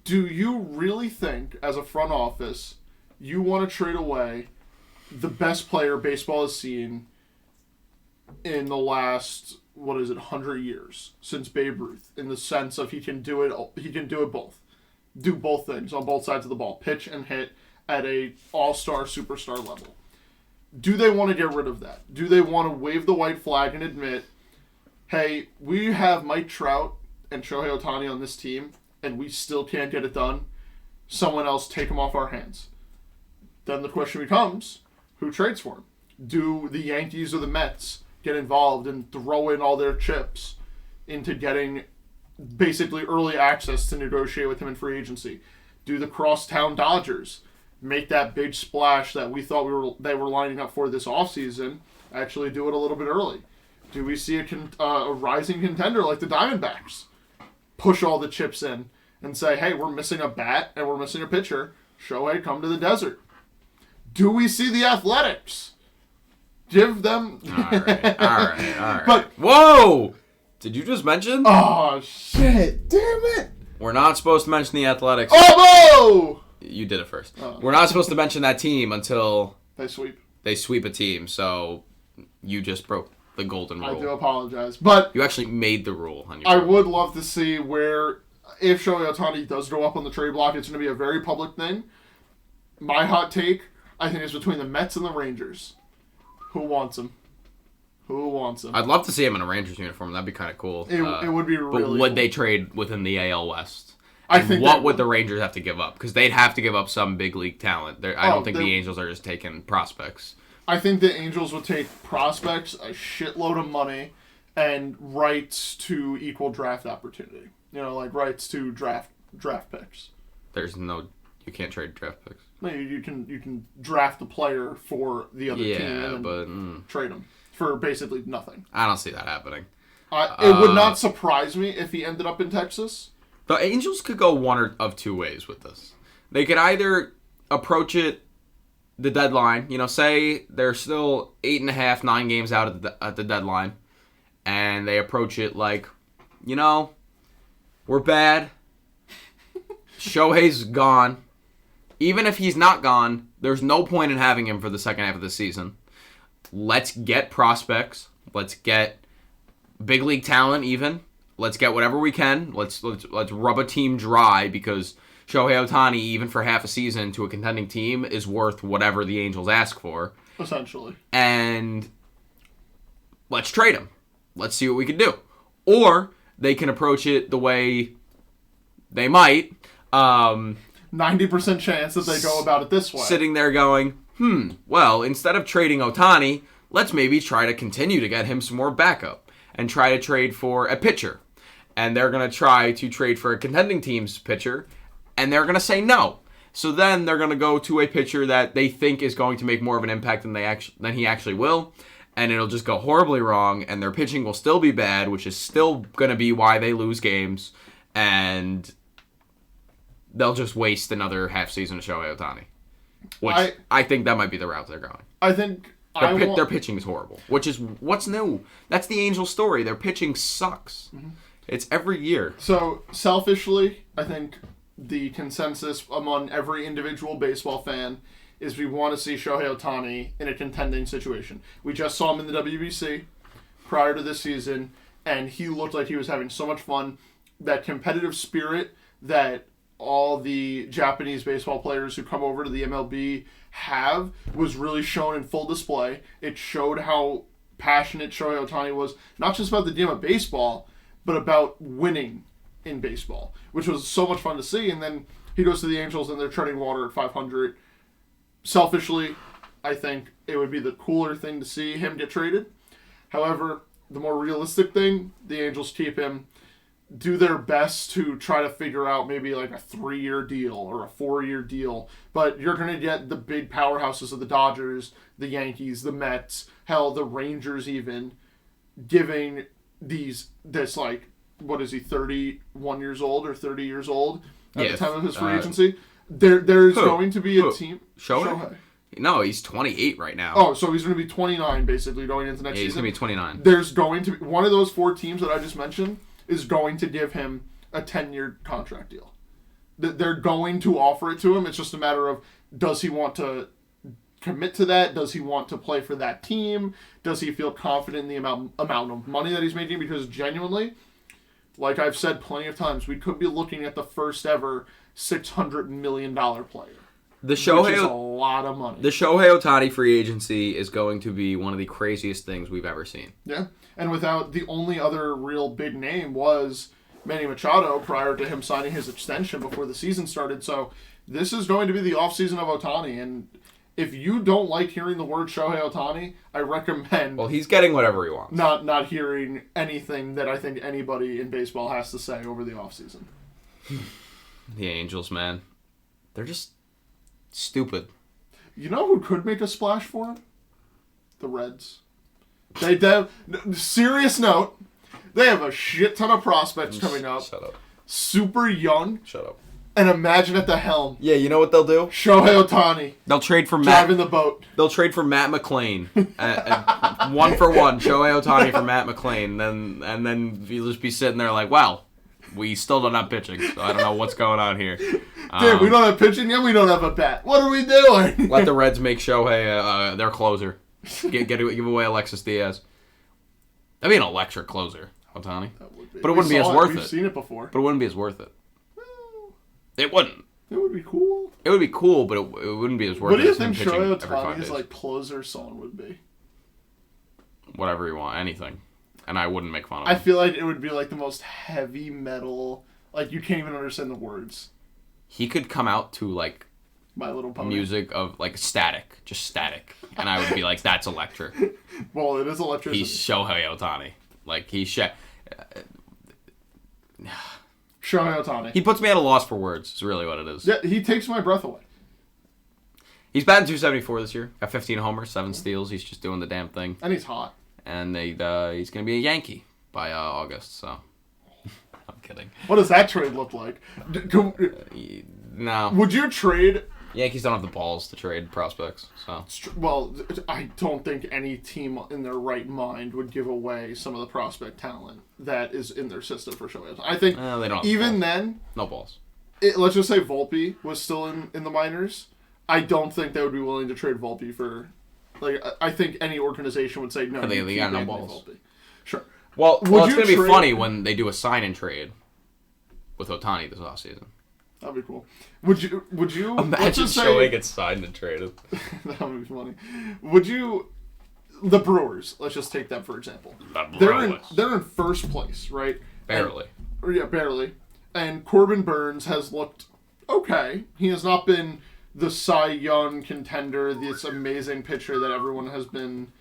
do you really think, as a front office, you want to trade away the best player baseball has seen in the last, 100 years since Babe Ruth, in the sense of he can do it both. Do both things on both sides of the ball, pitch and hit at a all-star, superstar level. Do they want to get rid of that? Do they want to wave the white flag and admit, hey, we have Mike Trout and Shohei Ohtani on this team, and we still can't get it done? Someone else take him off our hands. Then the question becomes, who trades for him? Do the Yankees or the Mets get involved and throw in all their chips into getting basically early access to negotiate with him in free agency? Do the crosstown Dodgers make that big splash that we thought they were lining up for this offseason, actually do it a little bit early? Do we see a rising contender like the Diamondbacks push all the chips in and say, hey, we're missing a bat and we're missing a pitcher. Shohei, come to the desert. Do we see the Athletics give them... All right. But, whoa! Did you just mention? Oh, shit. Damn it. We're not supposed to mention the Athletics. Oh, no! You did it first. We're not supposed to mention that team until... They sweep a team, so you just broke the golden rule. I do apologize. But you actually made the rule. I would love to see where, if Shohei Ohtani does go up on the trade block, it's going to be a very public thing. My hot take, I think, is between the Mets and the Rangers. Who wants him? I'd love to see him in a Rangers uniform. That'd be kind of cool. It would be really But would they trade within the AL West? I think what would the Rangers have to give up? Because they'd have to give up some big league talent. I don't think the Angels are just taking prospects. I think the Angels would take prospects, a shitload of money, and rights to equal draft opportunity. Like rights to draft picks. There's no You can't trade draft picks. No, you can draft the player for the other team and then trade him for basically nothing. I don't see that happening. It would not surprise me if he ended up in Texas. The Angels could go one of two ways with this. They could either approach it the deadline, say they're still 8.5, 9 games out at the deadline, and they approach it like, we're bad. Shohei's gone. Even if he's not gone, there's no point in having him for the second half of the season. Let's get prospects. Let's get big league talent even. Let's get whatever we can. Let's rub a team dry because Shohei Ohtani, even for half a season to a contending team, is worth whatever the Angels ask for. Essentially. And let's trade him. Let's see what we can do. Or they can approach it the way they might. 90% chance that they go about it this way. Sitting there going, well, instead of trading Ohtani, let's maybe try to continue to get him some more backup and try to trade for a pitcher. And they're going to try to trade for a contending team's pitcher, and they're going to say no. So then they're going to go to a pitcher that they think is going to make more of an impact than he actually will, and it'll just go horribly wrong, and their pitching will still be bad, which is still going to be why they lose games, and they'll just waste another half season of Shohei Ohtani. Which I think that might be the route they're going. I think their pitching is horrible, which is what's new. That's the Angels' story. Their pitching sucks. Mm-hmm. It's every year. So, selfishly, I think the consensus among every individual baseball fan is we want to see Shohei Ohtani in a contending situation. We just saw him in the WBC prior to this season, and he looked like he was having so much fun. That competitive spirit that all the Japanese baseball players who come over to the MLB have was really shown in full display. It showed how passionate Shohei Ohtani was, not just about the game of baseball, but about winning in baseball, which was so much fun to see. And then he goes to the Angels and they're treading water at 500. Selfishly, I think it would be the cooler thing to see him get traded. However, the more realistic thing, the Angels keep him, do their best to try to figure out maybe like a 3-year deal or a 4-year deal. But you're going to get the big powerhouses of the Dodgers, the Yankees, the Mets, hell, the Rangers even, giving this like, what is he, 31 years old or 30 years old at the time of his free agency? There's going to be a team. Shohei? No, he's 28 right now. Oh, so he's going to be 29 basically going into next season. He's going to be 29. There's going to be one of those 4 teams that I just mentioned is going to give him a 10-year contract deal. They're going to offer it to him. It's just a matter of, does he want to commit to that? Does he want to play for that team? Does he feel confident in the amount of money that he's making? Because genuinely, like I've said plenty of times, we could be looking at the first ever $600 million player. Which is a lot of money. The Shohei Ohtani free agency is going to be one of the craziest things we've ever seen. Yeah, and without the only other real big name was Manny Machado prior to him signing his extension before the season started. So this is going to be the offseason of Ohtani, and if you don't like hearing the word Shohei Ohtani, I recommend... Well, he's getting whatever he wants. Not hearing anything that I think anybody in baseball has to say over the offseason. The Angels, man. They're just stupid. You know who could make a splash for him? The Reds. Serious note, they have a shit ton of prospects coming up. Shut up. Super young. Shut up. And imagine at the helm. Yeah, you know what they'll do? Shohei Ohtani. They'll trade for driving the boat. They'll trade for Matt McClain. 1-for-1, Shohei Ohtani for Matt McClain. And then you'll just be sitting there like, wow, we still don't have pitching, so I don't know what's going on here. Dude, we don't have pitching yet. We don't have a bat. What are we doing? Let the Reds make Shohei their closer. Give away Alexis Diaz. That'd be an electric closer, Ohtani. That would be. But it wouldn't be as worth it. We've seen it before. But it wouldn't be as worth it. It wouldn't. It would be cool. It would be cool, but it wouldn't be as worth it. What do you think Shohei Ohtani's like closer song would be? Whatever you want, anything. And I wouldn't make fun of I him. feel like it would be like the most heavy metal, like you can't even understand the words. He could come out to like My Little Pony music of like static, just static, and I would be like, that's electric. Well, it is electricity. He's Shohei Ohtani. Like he's Shohei Ohtani. He puts me at a loss for words. Is really what it is. Yeah, he takes my breath away. He's batting 274 this year. Got 15 homers, 7 steals. He's just doing the damn thing. And he's hot. And he's going to be a Yankee by August. So I'm kidding. What does that trade look like? No. Would you trade? Yankees don't have the balls to trade prospects. So Well, I don't think any team in their right mind would give away some of the prospect talent that is in their system for Shohei Ohtani. I think they don't even then, no balls. Let's just say Volpe was still in the minors. I don't think they would be willing to trade Volpe for, like, I think any organization would say no. They got no balls. Volpe. Sure. Well, it's going to be funny when they do a sign and trade with Ohtani this offseason. That'd be cool. Would you imagine Shohei gets signed and traded? That would be funny. Would you? The Brewers. Let's just take them for example. They're in first place, right? Barely. Barely. And Corbin Burns has looked okay. He has not been the Cy Young contender, this amazing pitcher that everyone has been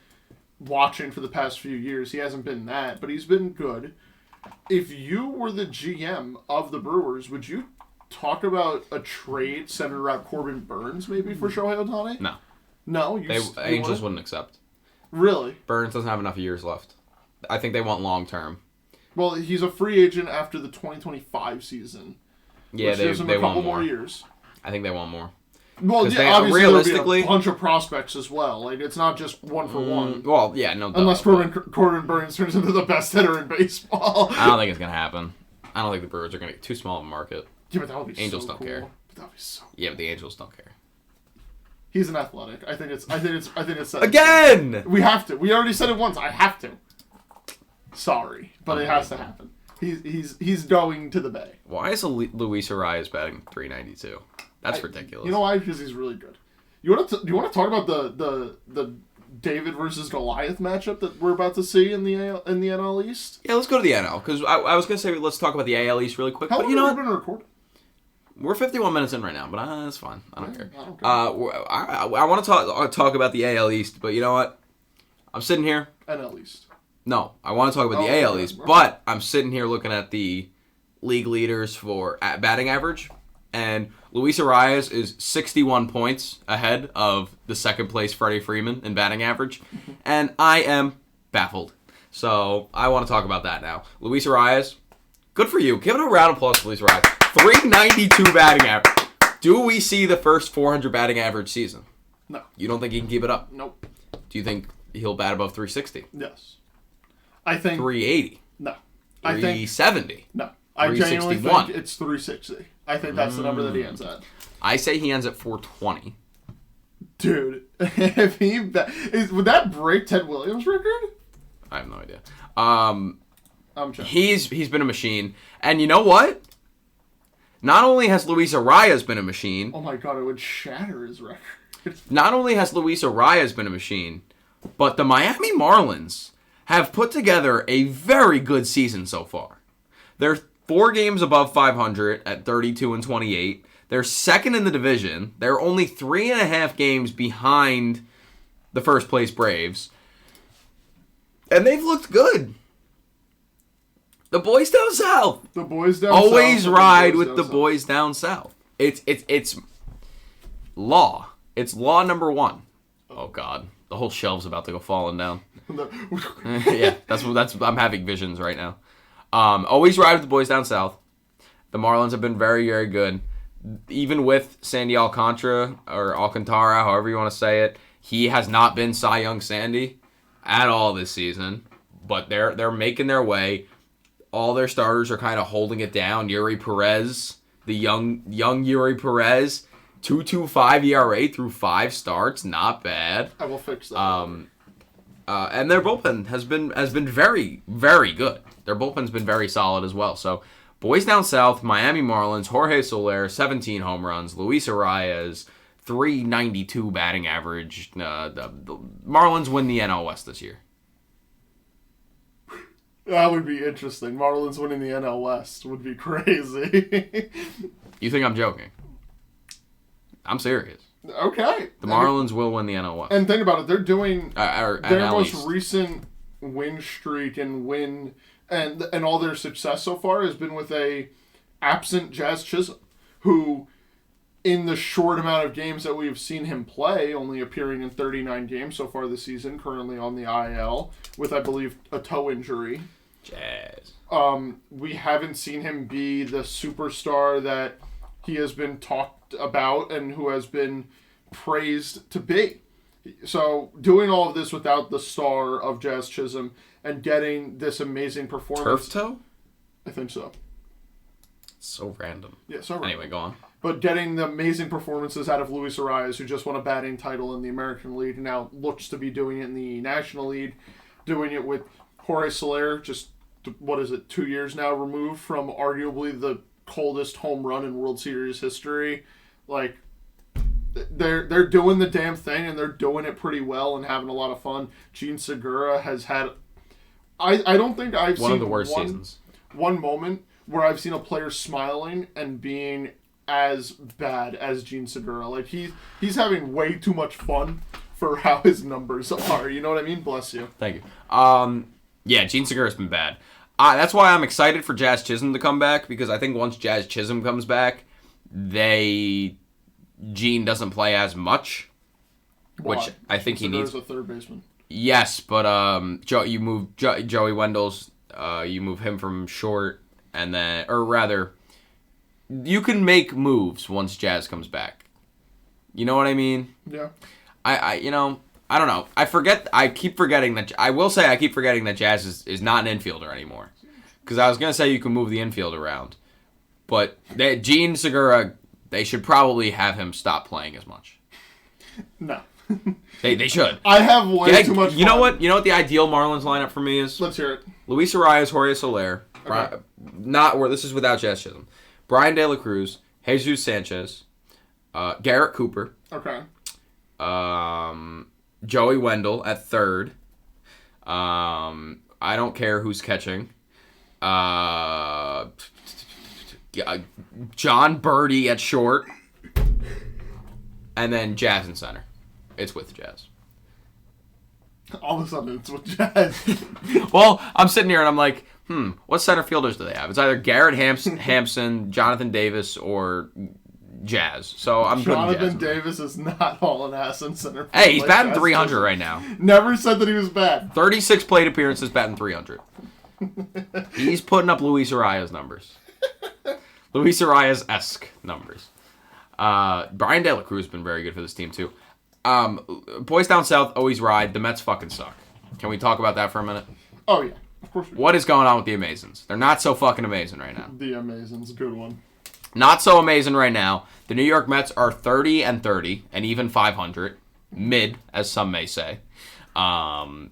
watching for the past few years. He hasn't been that, but he's been good. If you were the GM of the Brewers, would you talk about a trade centered around Corbin Burns maybe for Shohei Ohtani? No. No? Angels wouldn't accept. Really? Burns doesn't have enough years left. I think they want long term. Well, he's a free agent after the 2025 season. Yeah, they want a couple more years. I think they want more. Well, yeah, obviously realistically, there'll be a bunch of prospects as well. Like, it's not just one for one. Well, yeah, no. Unless Corbin Burns turns into the best hitter in baseball. I don't think it's gonna happen. I don't think the Brewers are gonna get too small of a market. Yeah, but that would be Angels so don't cool. care. But that would be so cool. Yeah, but the Angels don't care. He's an athletic. I think it's again. We have to. We already said it once. I have to. Sorry, but it has to happen. He's going to the Bay. Why is Luis Arias batting .392? That's ridiculous. You know why? Because he's really good. Do you want to talk about the David versus Goliath matchup that we're about to see in the NL East? Yeah, let's go to the NL because I was gonna say let's talk about the AL East really quick. How long have we been recording? We're 51 minutes in right now, but that's fine. I don't care. I don't care. I want to talk about the AL East, but you know what? I'm sitting here. NL East. No, I want to talk about the AL East, but I'm sitting here looking at the league leaders for batting average, and Luis Arias is 61 points ahead of the second place Freddie Freeman in batting average, and I am baffled. So I want to talk about that now. Luis Arias, good for you. Give it a round of applause for Luis Arias. 392 batting average. Do we see the first 400 batting average season? No. You don't think he can keep it up? Nope. Do you think he'll bat above 360? Yes. I think 380. No. 370. No. I genuinely think it's 360. I think that's the number that he ends at. I say he ends at 420. Dude, if would that break Ted Williams' record? I have no idea. I'm checking. He's been a machine, and you know what? Not only has Luis Arias been a machine. Oh my god, it would shatter his record. Not only has Luis Arias been a machine, but the Miami Marlins have put together a very good season so far. They're 4 games above 500 at 32-28. They're second in the division. They're only 3.5 games behind the first place Braves. And they've looked good. The boys down south. The boys down always south. Ride with the boys down south. It's law. It's law number 1. Oh God, the whole shelf's about to go falling down. Yeah, that's I'm having visions right now. Always ride with the boys down south. The Marlins have been very, very good. Even with Sandy Alcantara, or Alcantara, however you want to say it, he has not been Cy Young Sandy at all this season. But they're making their way. All their starters are kind of holding it down. Yuri Perez, the young Yuri Perez, 2.25 ERA through 5 starts, not bad. I will fix that. And their bullpen has been very, very good. Their bullpen's been very solid as well. So, boys down south, Miami Marlins, Jorge Soler, 17 home runs, Luis Arias, 392 batting average. The Marlins win the NL West this year. That would be interesting. Marlins winning the NL West would be crazy. You think I'm joking? I'm serious. Okay. The Marlins will win the NL West. And think about it. They're doing their most recent win streak and all their success so far has been with a absent Jazz Chisholm, who, in the short amount of games that we've seen him play, only appearing in 39 games so far this season, currently on the IL with, I believe, a toe injury. Jazz. We haven't seen him be the superstar that he has been talked about and who has been praised to be. So doing all of this without the star of Jazz Chisholm and getting this amazing performance. Turf toe? I think so. So random. Yeah, so random. Anyway, go on. But getting the amazing performances out of Luis Arias, who just won a batting title in the American League, and now looks to be doing it in the National League, doing it with Jorge Soler, just, 2 years now removed from arguably the coldest home run in World Series history. Like, they're doing the damn thing, and they're doing it pretty well and having a lot of fun. Gene Segura has had... I don't think I've seen... One of the worst seasons. One moment where I've seen a player smiling and being as bad as Gene Segura. Like, he's having way too much fun for how his numbers are. You know what I mean? Bless you. Thank you. Yeah, Gene Segura's been bad. That's why I'm excited for Jazz Chisholm to come back, because I think once Jazz Chisholm comes back, Gene doesn't play as much, which I think he needs. Segura's a third baseman. Yes, but you move Joey Wendell's, you move him from short, and then, or rather, you can make moves once Jazz comes back. You know what I mean? Yeah. I don't know. I keep forgetting that Jazz is not an infielder anymore. Because I was going to say you can move the infield around. But Gene Segura, they should probably have him stop playing as much. No. They should. I have way too much fun. You know what the ideal Marlins lineup for me is? Let's hear it. Luis Arias, Jorge Soler. Okay. This is without Jazz Chisholm. Brian De La Cruz, Jesus Sanchez, Garrett Cooper. Okay. Joey Wendell at third. I don't care who's catching. John Birdie at short. And then Jazz in center. It's with Jazz. All of a sudden, it's with Jazz. Well, I'm sitting here and I'm like, what center fielders do they have? It's either Garrett Hampson, Jonathan Davis, or Jazz. So I'm putting Jazz. Jonathan Davis is not hauling ass in center field. Hey, he's batting 300 right now. Never said that he was bad. 36 plate appearances, batting 300. He's putting up Luis Arias numbers. Luis Arias-esque numbers. Brian De La Cruz has been very good for this team, too. Boys down south always ride. The Mets fucking suck. Can we talk about that for a minute? Oh, yeah. Of course we can. What is going on with the Amazons? They're not so fucking amazing right now. The Amazons. Good one. Not so amazing right now. The New York Mets are 30-30 and even 500. Mid, as some may say. Scherzer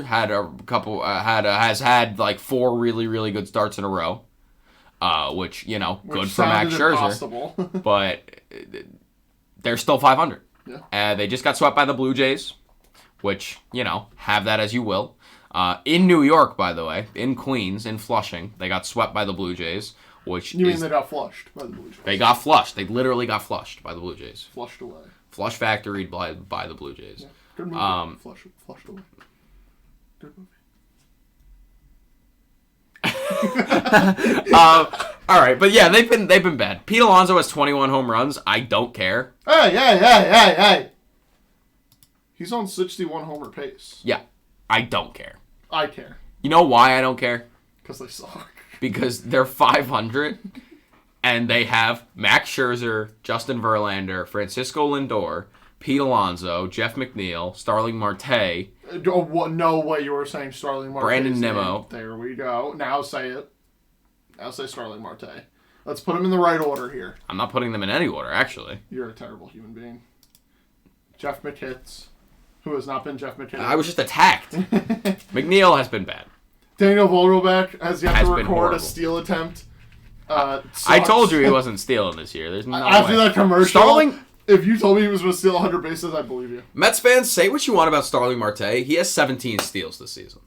had a couple has had like 4 really, really good starts in a row. Which good for Max Scherzer. But they're still 500. Yeah. They just got swept by the Blue Jays, which, have that as you will. In New York, by the way, in Queens, in Flushing, they got swept by the Blue Jays, which You mean they got flushed by the Blue Jays? They got flushed. They literally got flushed by the Blue Jays. Flushed away. Flush factory by the Blue Jays. Yeah. Good movie. Flushed away. Good movie. All right, but yeah, they've been bad. Pete Alonso has 21 home runs. I don't care. Hey. He's on 61 homer pace. Yeah, I don't care. I care. You know why I don't care? Because they suck. Because they're 500, and they have Max Scherzer, Justin Verlander, Francisco Lindor, Pete Alonso, Jeff McNeil, Starling Marte. No way you were saying Starling Marte. Brandon Nimmo. There we go. Now say it. Now say Starling Marte. Let's put them in the right order here. I'm not putting them in any order, actually. You're a terrible human being. Jeff McHitz, who has not been Jeff McHitz. I was just attacked. McNeil has been bad. Daniel Vogelbach has yet to record horrible. a steal attempt. I told you he wasn't stealing this year. There's no After way. that commercial, Starling... if you told me he was going to steal 100 bases, I'd believe you. Mets fans, say what you want about Starling Marte. He has 17 steals this season.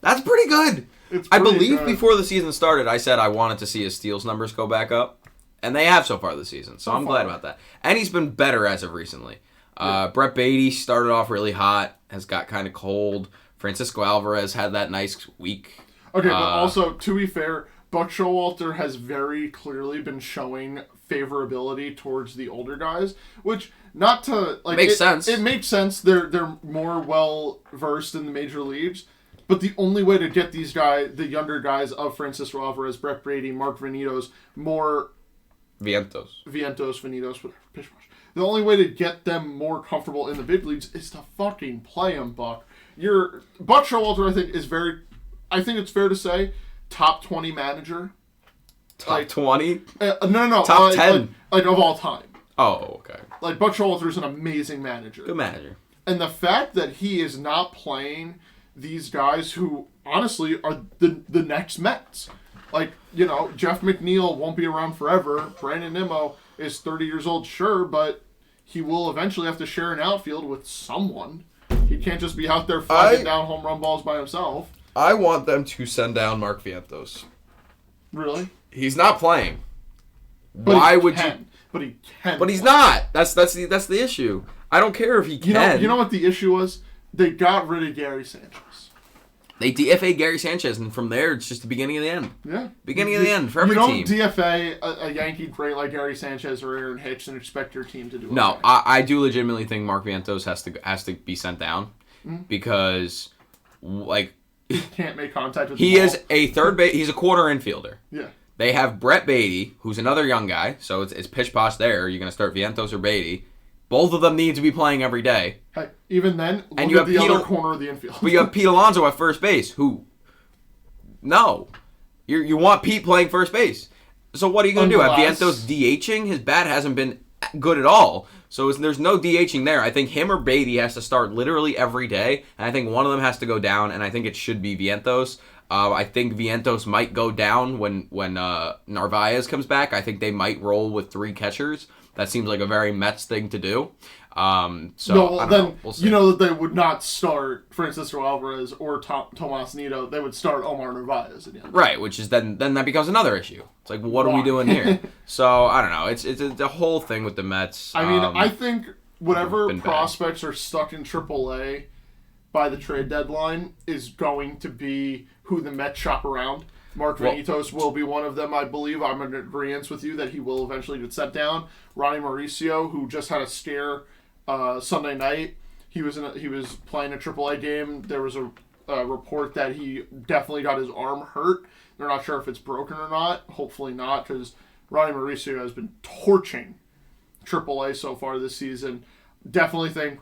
That's pretty good. I believe good. Before the season started, I said I wanted to see his steals numbers go back up. And they have so far this season. So I'm glad about that. And he's been better as of recently. Brett Beatty started off really hot, has got kind of cold. Francisco Alvarez had that nice week. Okay, but also, to be fair, Buck Showalter has very clearly been showing favorability towards the older guys, which, not to... like makes sense. It makes sense. They're more well-versed in the major leagues, but the only way to get these guys, the younger guys of Francisco Alvarez, Brett Brady, Mark Venitos, more... Vientos, Venitos, whatever, pitch rush. The only way to get them more comfortable in the big leagues is to fucking play them, Buck. Buck Showalter, I think, is very... I think it's fair to say, top 20 manager. Top 20? No. Top 10? Like, of all time. Oh, okay. Like, Buck Showalter is an amazing manager. Good manager. And the fact that he is not playing these guys who, honestly, are the next Mets. Like, Jeff McNeil won't be around forever. Brandon Nimmo is 30 years old, sure, but he will eventually have to share an outfield with someone. He can't just be out there flying down home run balls by himself. I want them to send down Mark Vientos. Really? He's not playing. But Why he would can. you? But he can. But he's not. That's the issue. I don't care if he can. You know what the issue was? They got rid of Gary Sanchez. They DFA Gary Sanchez, and from there, it's just the beginning of the end. Yeah. Beginning of the end for every team. You don't DFA a Yankee great like Gary Sanchez or Aaron Hicks and expect your team to do it. No, I do legitimately think Mark Vientos has to be sent down because, like... He can't make contact with the ball. Is a third base. He's a quarter infielder. Yeah. They have Brett Beatty, who's another young guy, so it's pitch posh there. You're going to start Vientos or Beatty. Both of them need to be playing every day. Hey, even then, and you have the other corner of the infield. But you have Pete Alonso at first base, who... No. You want Pete playing first base. So what are you going to do? Have Vientos DHing? His bat hasn't been good at all. So there's no DHing there. I think him or Beatty has to start literally every day, and I think one of them has to go down, and I think it should be Vientos. I think Vientos might go down when Narvaez comes back. I think they might roll with 3 catchers. That seems like a very Mets thing to do. We'll see. You know that they would not start Francisco Alvarez or Tomas Nido. They would start Omar Narvaez again. Right, which is then that becomes another issue. It's like, what are we doing here? So I don't know. It's the whole thing with the Mets. I mean, I think whatever prospects are stuck in AAA by the trade deadline is going to be who the Mets shop around. Mark Venitos will be one of them, I believe. I'm in agreement with you that he will eventually get set down. Ronnie Mauricio, who just had a scare Sunday night, he was playing a AAA game. There was a report that he definitely got his arm hurt. They're not sure if it's broken or not. Hopefully not, because Ronnie Mauricio has been torching AAA so far this season. Definitely think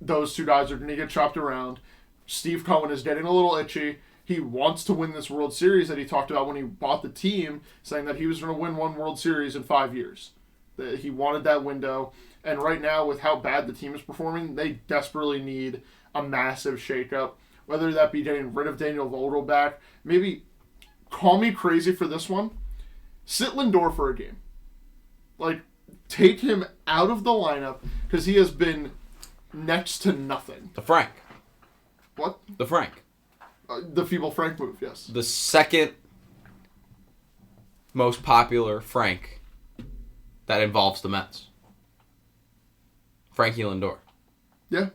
those 2 guys are going to get chopped around. Steve Cohen is getting a little itchy. He wants to win this World Series that he talked about when he bought the team, saying that he was going to win 1 World Series in 5 years. That he wanted that window. And right now, with how bad the team is performing, they desperately need a massive shakeup. Whether that be getting rid of Daniel Vogel back. Maybe, call me crazy for this one, sit Lindor for a game. Like, take him out of the lineup because he has been next to nothing. The Frank. What? The Frank. The feeble Frank move, yes. The second most popular Frank that involves the Mets. Frankie Lindor. Yeah.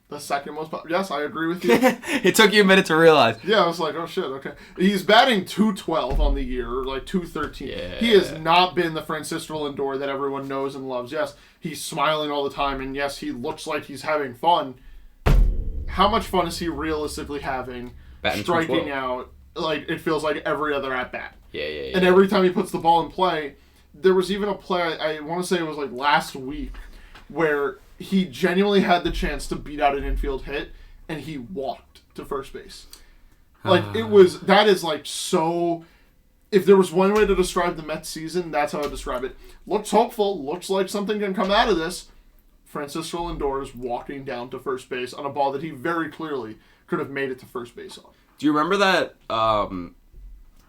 The second most popular. Yes, I agree with you. It took you a minute to realize. Yeah, I was like, oh shit, okay. He's batting .212 on the year, or like .213. Yeah. He has not been the Francisco Lindor that everyone knows and loves. Yes, he's smiling all the time, and yes, he looks like he's having fun. How much fun is he realistically having striking out? Like, it feels like every other at-bat. Yeah. And every time he puts the ball in play, there was even a play, I want to say it was like last week, where he genuinely had the chance to beat out an infield hit, and he walked to first base. Like, that is like so... If there was one way to describe the Mets season, that's how I describe it. Looks hopeful, looks like something can come out of this. Francisco Lindor is walking down to first base on a ball that he very clearly could have made it to first base on. Do you remember that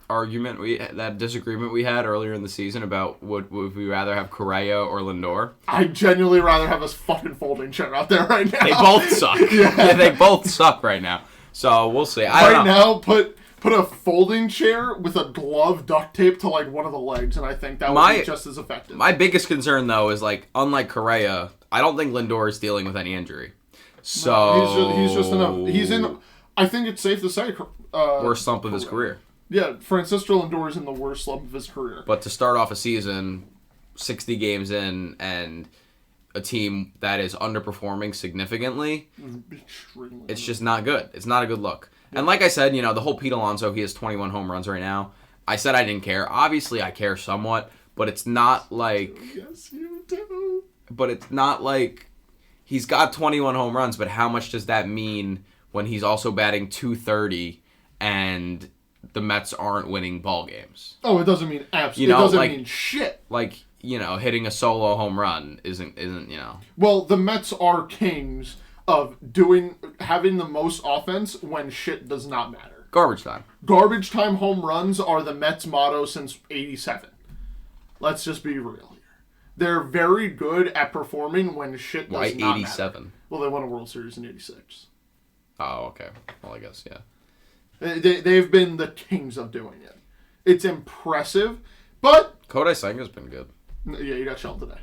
that disagreement we had earlier in the season about would we rather have Correa or Lindor? I'd genuinely rather have a fucking folding chair out there right now. They both suck. Yeah, they both suck right now. So we'll see. I don't know. Now, put a folding chair with a glove duct tape to like one of the legs, and I think that would be just as effective. My biggest concern though is like, unlike Correa, I don't think Lindor is dealing with any injury. So he's just enough. He's in I think it's safe to say worst slump of his career. Yeah, Francisco Lindor is in the worst slump of his career. But to start off a season 60 games in and a team that is underperforming significantly, it's just not good. It's not a good look. Yeah. And like I said, the whole Pete Alonso, he has 21 home runs right now. I said I didn't care. Obviously, I care somewhat, but it's not like... Yes, you do. But it's not like he's got 21 home runs, but how much does that mean when he's also batting .230 and the Mets aren't winning ball games? Oh, it doesn't mean absolutely. It doesn't mean shit. Like... hitting a solo home run isn't. Well, the Mets are kings of having the most offense when shit does not matter. Garbage time. Garbage time home runs are the Mets' motto since '87. Let's just be real here. They're very good at performing when shit does not matter. Why 87? Well, they won a World Series in '86. Oh, okay. Well, I guess, yeah. They've been the kings of doing it. It's impressive, but... Kodai Senga's been good. Yeah, you got shelled today.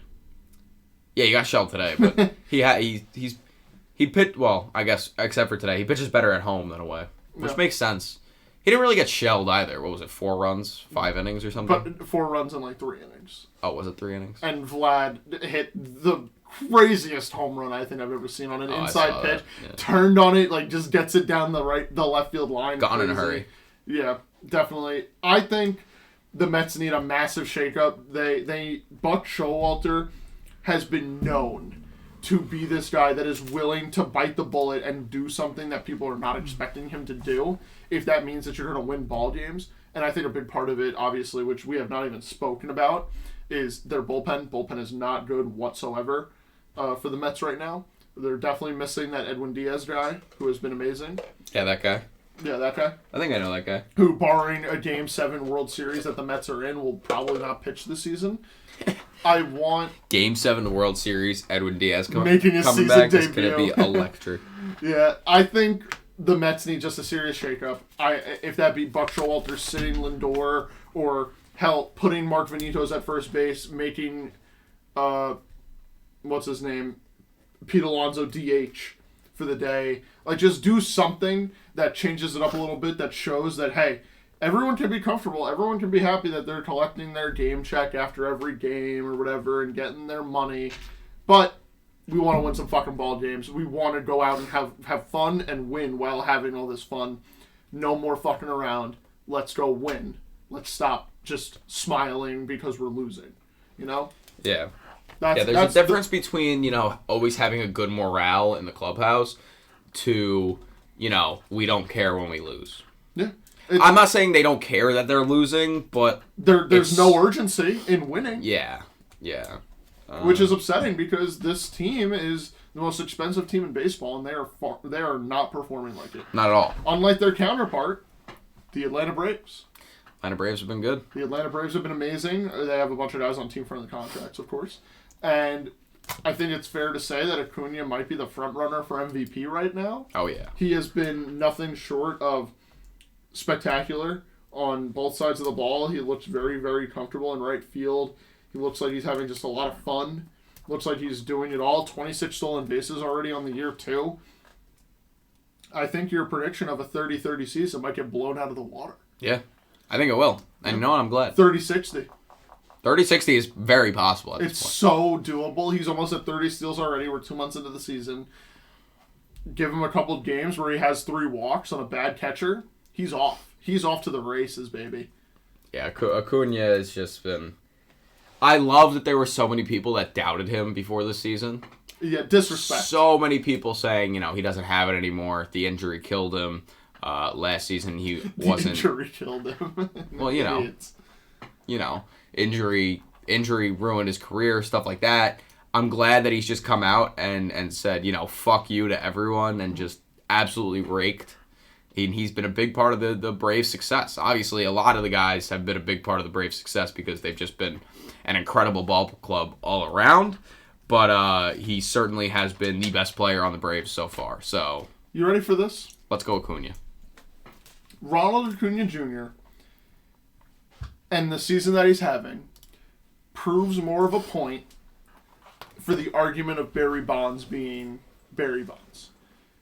Yeah, you got shelled today, but he pitched, well, I guess, except for today, he pitches better at home than away, which makes sense. He didn't really get shelled either. What was it, 4 runs, 5 innings or something? 4 runs in like 3 innings. Oh, was it 3 innings? And Vlad hit the craziest home run I think I've ever seen on an inside pitch. Yeah. Turned on it, like just gets it down the left field line. Gone in a hurry. Yeah, definitely. I think the Mets need a massive shakeup. Buck Showalter has been known to be this guy that is willing to bite the bullet and do something that people are not expecting him to do, if that means that you're going to win ball games. And I think a big part of it, obviously, which we have not even spoken about, is their bullpen. Bullpen is not good whatsoever for the Mets right now. They're definitely missing that Edwin Diaz guy, who has been amazing. Yeah, that guy. Yeah, that guy. I think I know that guy. Who, barring a Game 7 World Series that the Mets are in, will probably not pitch this season. I want... Game 7 World Series, Edwin Diaz coming back. It's going to be electric. Yeah, I think the Mets need just a serious shakeup. If that be Buck Showalter sitting Lindor, or, hell, putting Mark Vanitos at first base, making, what's his name, Pete Alonso DH for the day. Like, just do something that changes it up a little bit, that shows that, hey, everyone can be comfortable. Everyone can be happy that they're collecting their game check after every game or whatever and getting their money. But we want to win some fucking ball games. We want to go out and have fun and win while having all this fun. No more fucking around. Let's go win. Let's stop just smiling because we're losing. You know? Yeah. There's a difference between, always having a good morale in the clubhouse to, we don't care when we lose. Yeah. I'm not saying they don't care that they're losing, but... There's no urgency in winning. Yeah. Which is upsetting because this team is the most expensive team in baseball, and they are not performing like it. Not at all. Unlike their counterpart, the Atlanta Braves. Atlanta Braves have been good. The Atlanta Braves have been amazing. They have a bunch of guys on team-friendly contracts, of course. And I think it's fair to say that Acuna might be the front-runner for MVP right now. Oh, yeah. He has been nothing short of spectacular on both sides of the ball. He looks very, very comfortable in right field. He looks like he's having just a lot of fun. Looks like he's doing it all. 26 stolen bases already on the year, too. I think your prediction of a 30-30 season might get blown out of the water. Yeah, I think it will. And I'm glad. 30-60. 30-60 is very possible at this point. It's so doable. He's almost at 30 steals already. We're 2 months into the season. Give him a couple of games where he has 3 walks on a bad catcher. He's off. He's off to the races, baby. Yeah, Acuna has just been... I love that there were so many people that doubted him before this season. Yeah, disrespect. So many people saying, he doesn't have it anymore. The injury killed him. Last season he wasn't... The injury killed him. Well, injury ruined his career, stuff like that. I'm glad that he's just come out and said, fuck you to everyone and just absolutely raked. He's been a big part of the Braves' success. Obviously, a lot of the guys have been a big part of the Braves' success because they've just been an incredible ball club all around. But he certainly has been the best player on the Braves so far. So, you ready for this? Let's go Acuna. Ronald Acuna Jr. and the season that he's having proves more of a point for the argument of Barry Bonds being Barry Bonds.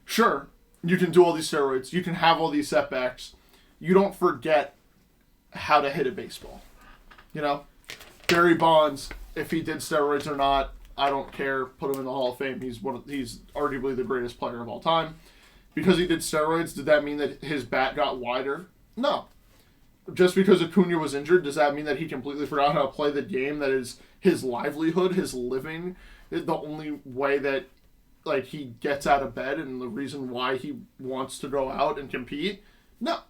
Sure, You can do all these steroids. You can have all these setbacks. You don't forget how to hit a baseball. You know? Barry Bonds, if he did steroids or not, I don't care. Put him in the Hall of Fame. He's arguably the greatest player of all time. Because he did steroids, did that mean that his bat got wider? No. Just because Acuna was injured, does that mean that he completely forgot how to play the game that is his livelihood, his living, the only way that he gets out of bed and the reason why he wants to go out and compete? No.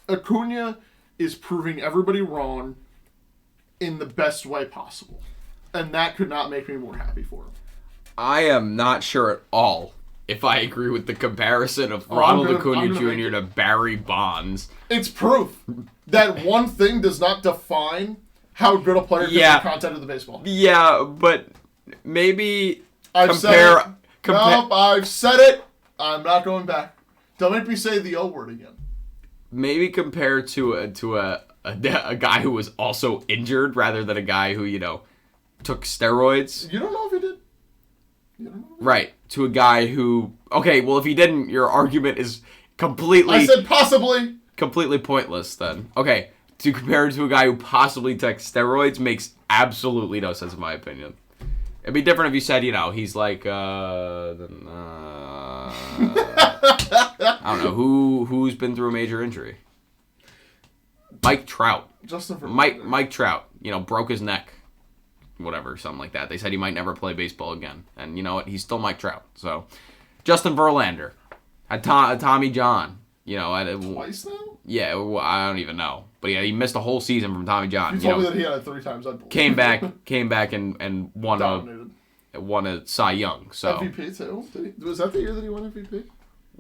Acuna is proving everybody wrong in the best way possible. And that could not make me more happy for him. I am not sure at all if I agree with the comparison of Ronald Acuna Jr. to Barry Bonds. It's proof that one thing does not define how good a player can be content of the baseball. Yeah, but maybe I've said it. I'm not going back. Don't make me say the O word again. Maybe compare to a guy who was also injured rather than a guy who, took steroids. You don't know if he did. Right. To a guy who... Okay, well, if he didn't, your argument is completely... I said possibly. Completely pointless, then. Okay, to compare to a guy who possibly took steroids makes absolutely no sense, in my opinion. It'd be different if you said, he's like... I don't know, who's been through a major injury? Mike Trout. Mike Trout, broke his neck. Whatever, something like that. They said he might never play baseball again. And you know what? He's still Mike Trout. So, Justin Verlander. Had Tommy John. Twice now? Yeah, I don't even know. But yeah, he missed a whole season from Tommy John. You told me that he had it 3 times. I'd believe. Came back and won a Cy Young. So MVP too? Was that the year that he won MVP?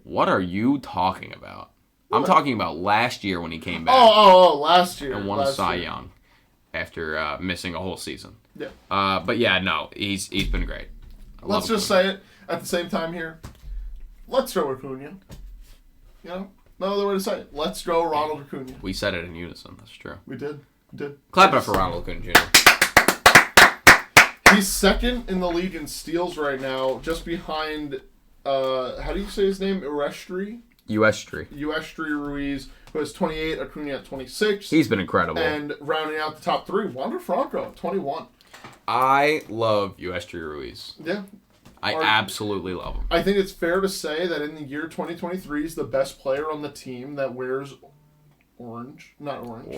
What are you talking about? What? I'm talking about last year when he came back. Oh, last year. And won a Cy Young after missing a whole season. Yeah. But yeah, no, he's been great. Let's just say it at the same time here. Let's go Acuna. No other way to say it. Let's go Ronald Acuna. We said it in unison. That's true. We did. Clap it up for Ronald Acuna Jr. He's second in the league in steals right now, just behind, how do you say his name? Urestri Ruiz, who has 28, Acuna at 26. He's been incredible. And rounding out the top 3, Wander Franco at 21. I love Urestri Ruiz. Yeah. I absolutely love him. I think it's fair to say that in the year 2023, he's the best player on the team that wears orange. Not orange.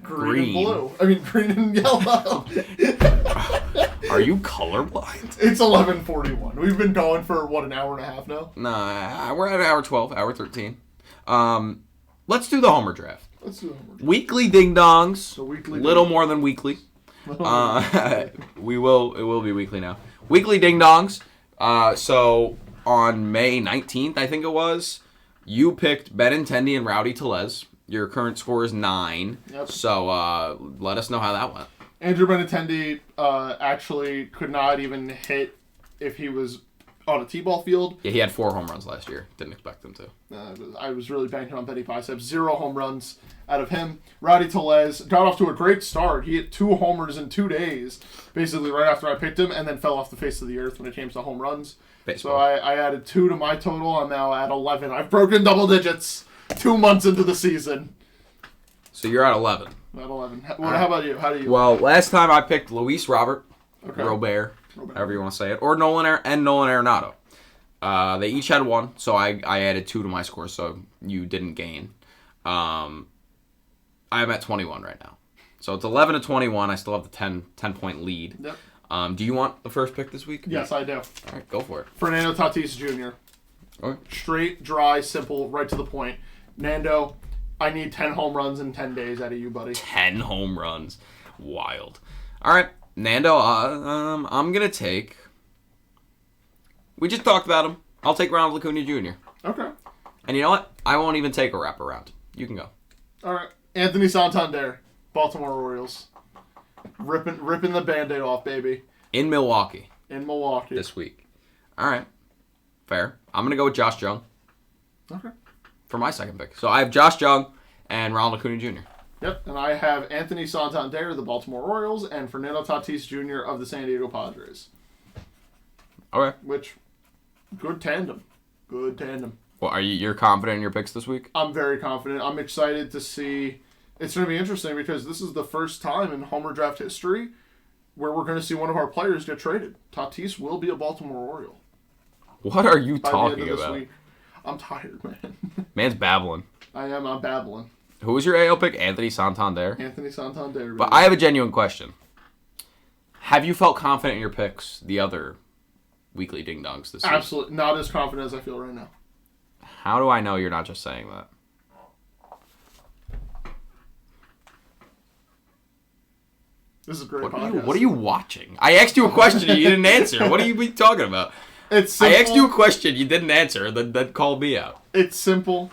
Green and blue. I mean, green and yellow. Are you colorblind? It's 11:41. We've been going for, an hour and a half now? Nah, we're at hour 12, hour 13. Let's do the Homer draft. Weekly ding-dongs. Little more than weekly. It will be weekly now. Weekly ding-dongs. So on May 19th, I think it was, you picked Benintendi and Rowdy Tellez. Your current score is 9. Yep. So let us know how that went. Andrew Benintendi actually could not even hit if he was on a T-ball field. Yeah, he had 4 home runs last year. Didn't expect him to. I was really banking on Benny Biceps. 0 home runs out of him. Rowdy Tellez got off to a great start. He hit 2 homers in 2 days, basically right after I picked him, and then fell off the face of the earth when it came to home runs. Baseball. So I added 2 to my total. I'm now at 11. I've broken double digits 2 months into the season. So you're at 11. At 11. How about you? How do you? Well, last time I picked Luis Robert. Robert, however you want to say it, or Nolan Arenado. They each had 1, so I added 2 to my score, so you didn't gain. I'm at 21 right now. So it's 11 to 21. I still have the 10-point lead. Yep. Do you want the first pick this week? Yes, I do. All right, go for it. Fernando Tatis Jr. Okay. Straight, dry, simple, right to the point. Nando, I need 10 home runs in 10 days out of you, buddy. 10 home runs. Wild. All right, Nando, I'm going to take... We just talked about him. I'll take Ronald Acuna Jr. Okay. And you know what? I won't even take a wraparound. You can go. All right. Anthony Santander, Baltimore Orioles. Ripping the Band-Aid off, baby. In Milwaukee. This week. All right. Fair. I'm going to go with Josh Jung. Okay. For my second pick. So I have Josh Jung and Ronald Acuna Jr. Yep. And I have Anthony Santander, the Baltimore Orioles, and Fernando Tatis Jr. of the San Diego Padres. Okay. Which... Good tandem. Well, you're confident in your picks this week? I'm very confident. I'm excited to see. It's going to be interesting because this is the first time in Homer Draft history where we're going to see one of our players get traded. Tatis will be a Baltimore Oriole. What are you by talking the end of about? this week. I'm tired, man. Man's babbling. I'm babbling. Who was your AL pick? Anthony Santander? Anthony Santander. Baby. But I have a genuine question. Have you felt confident in your picks the other weekly ding-dongs this week? Absolutely. Not as confident as I feel right now. How do I know you're not just saying that? This is a great What are you watching? I asked you a question and you didn't answer. What are you talking about? It's simple. I asked you a question, you didn't answer, then called me out. It's simple.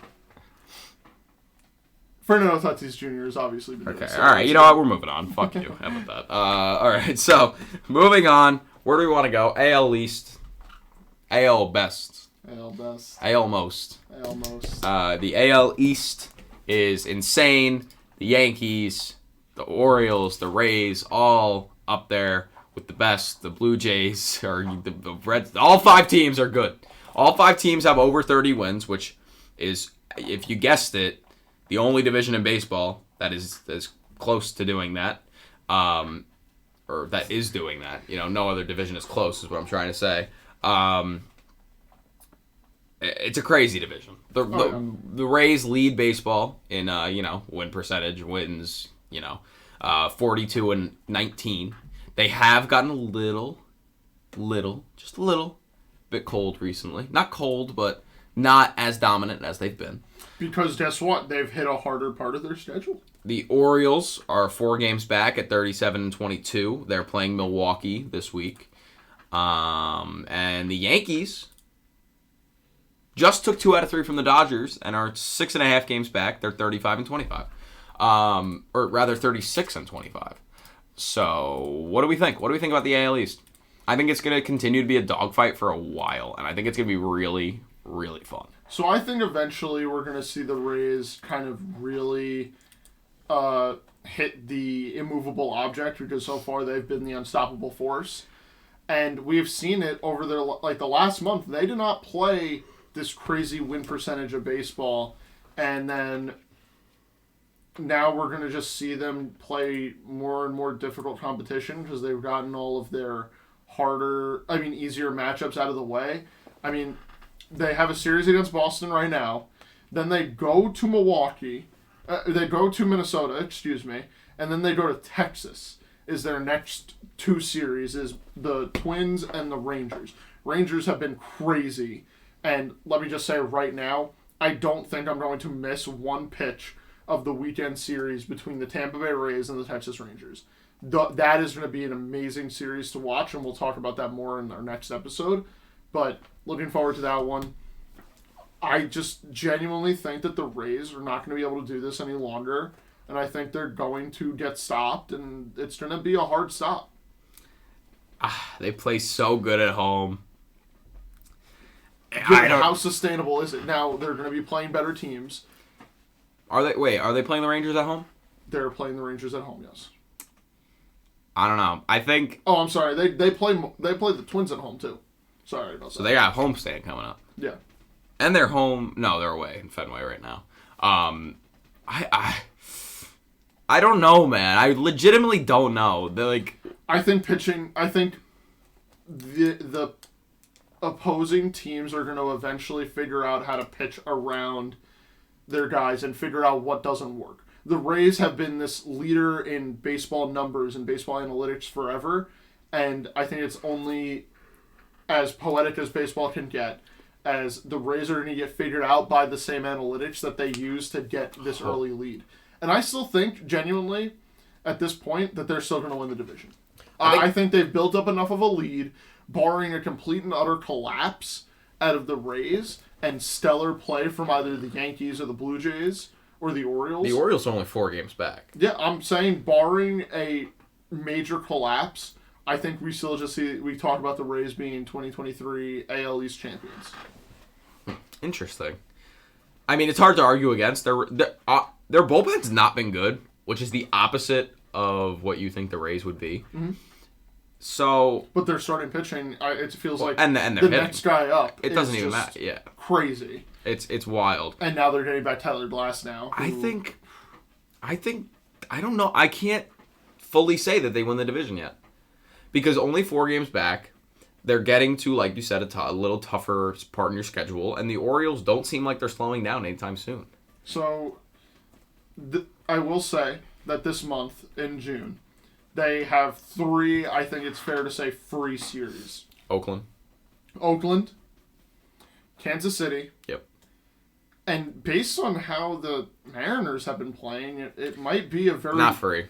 Fernando Tatis Jr. has obviously been Okay, all right. You know what? We're moving on. Fuck you. How about that? All right, so moving on. Where do we want to go? AL East. AL Best. AL Best. AL Most. AL Most. The AL East is insane. The Yankees, the Orioles, the Rays, all up there with the best. The Blue Jays, or the Reds. All 5 teams are good. All 5 teams have over 30 wins, which is, if you guessed it, the only division in baseball that is close to doing that, or that is doing that. You know, no other division is close, is what I'm trying to say. It's a crazy division. The Rays lead baseball in win percentage, wins 42-19. They have gotten a little bit cold recently. Not cold, but not as dominant as they've been. Because guess what? They've hit a harder part of their schedule. The Orioles are 4 games back at 37-22. They're playing Milwaukee this week. And the Yankees just took 2 out of 3 from the Dodgers and are 6.5 games back. They're 35-25. Or rather 36-25. So what do we think? What do we think about the AL East? I think it's going to continue to be a dogfight for a while, and I think it's going to be really, really fun. So I think eventually we're going to see the Rays kind of really hit the immovable object, because so far they've been the unstoppable force. And we've seen it over their, the last month. They did not play this crazy win percentage of baseball. And then now we're going to just see them play more and more difficult competition because they've gotten all of their easier matchups out of the way. I mean, they have a series against Boston right now. Then they go to Minnesota, and then they go to Texas. Is their next 2 series is the Twins and the Rangers. Rangers have been crazy, and let me just say right now, I don't think I'm going to miss one pitch of the weekend series between the Tampa Bay Rays and the Texas Rangers. That is going to be an amazing series to watch, and we'll talk about that more in our next episode. But looking forward to that one. I just genuinely think that the Rays are not going to be able to do this any longer, and I think they're going to get stopped, and it's going to be a hard stop. They play so good at home. How sustainable is it? Now, they're going to be playing better teams. Are they playing the Rangers at home? They're playing the Rangers at home, yes. I don't know. I think... Oh, I'm sorry. They play the Twins at home, too. Sorry about that. So they got a homestand coming up. Yeah. And they're home... No, they're away in Fenway right now. I don't know, man. I legitimately don't know. I think pitching... I think the opposing teams are going to eventually figure out how to pitch around their guys and figure out what doesn't work. The Rays have been this leader in baseball numbers and baseball analytics forever, and I think it's only as poetic as baseball can get, as the Rays are going to get figured out by the same analytics that they use to get this early lead. And I still think, genuinely, at this point, that they're still going to win the division. I think they've built up enough of a lead, barring a complete and utter collapse out of the Rays and stellar play from either the Yankees or the Blue Jays or the Orioles. The Orioles are only 4 games back. Yeah, I'm saying barring a major collapse, I think we still just we talk about the Rays being 2023 AL East champions. Interesting. I mean, it's hard to argue against. Their bullpen's not been good, which is the opposite of what you think the Rays would be. Mm-hmm. So, but they're starting pitching. It feels like and they're the hitting. next guy up. It doesn't even matter. Yeah, crazy. It's wild. And now they're getting back Tyler Glass now. I think I don't know. I can't fully say that they win the division yet because only 4 games back. They're getting to, like you said, a little tougher part in your schedule, and the Orioles don't seem like they're slowing down anytime soon. So, I will say that this month in June, they have 3. I think it's fair to say free series. Oakland, Kansas City. Yep. And based on how the Mariners have been playing, it might be a very not free.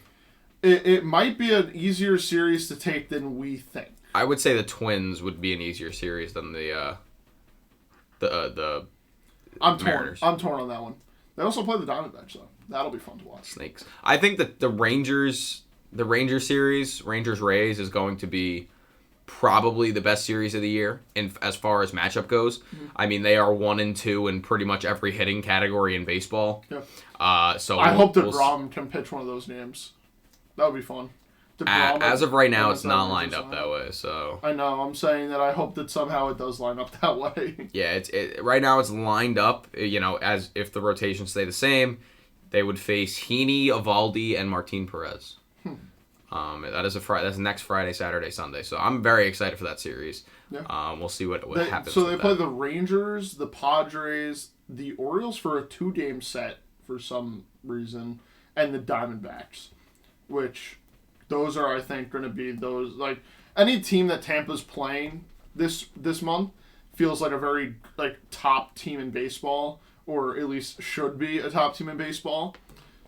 It might be an easier series to take than we think. I would say the Twins would be an easier series than the Mariners. I'm torn on that one. They also play the Diamondbacks, though. That'll be fun to watch. Snakes. I think that the Rangers series, Rangers-Rays, is going to be probably the best series of the year as far as matchup goes. Mm-hmm. I mean, they are 1 and 2 in pretty much every hitting category in baseball. Yeah. So I hope DeGrom can pitch one of those games. That would be fun. As of right now, it's not lined up that way. So I know. I'm saying that I hope that somehow it does line up that way. Yeah, right now it's lined up. As if the rotations stay the same, they would face Heaney, Evaldi, and Martin Perez. That is that's next Friday, Saturday, Sunday. So I'm very excited for that series. Yeah. We'll see what happens. So they play the Rangers, the Padres, the Orioles for a 2-game set for some reason, and the Diamondbacks, which. Those are, I think, going to be those, like, any team that Tampa's playing this month feels like a very, like, top team in baseball, or at least should be a top team in baseball.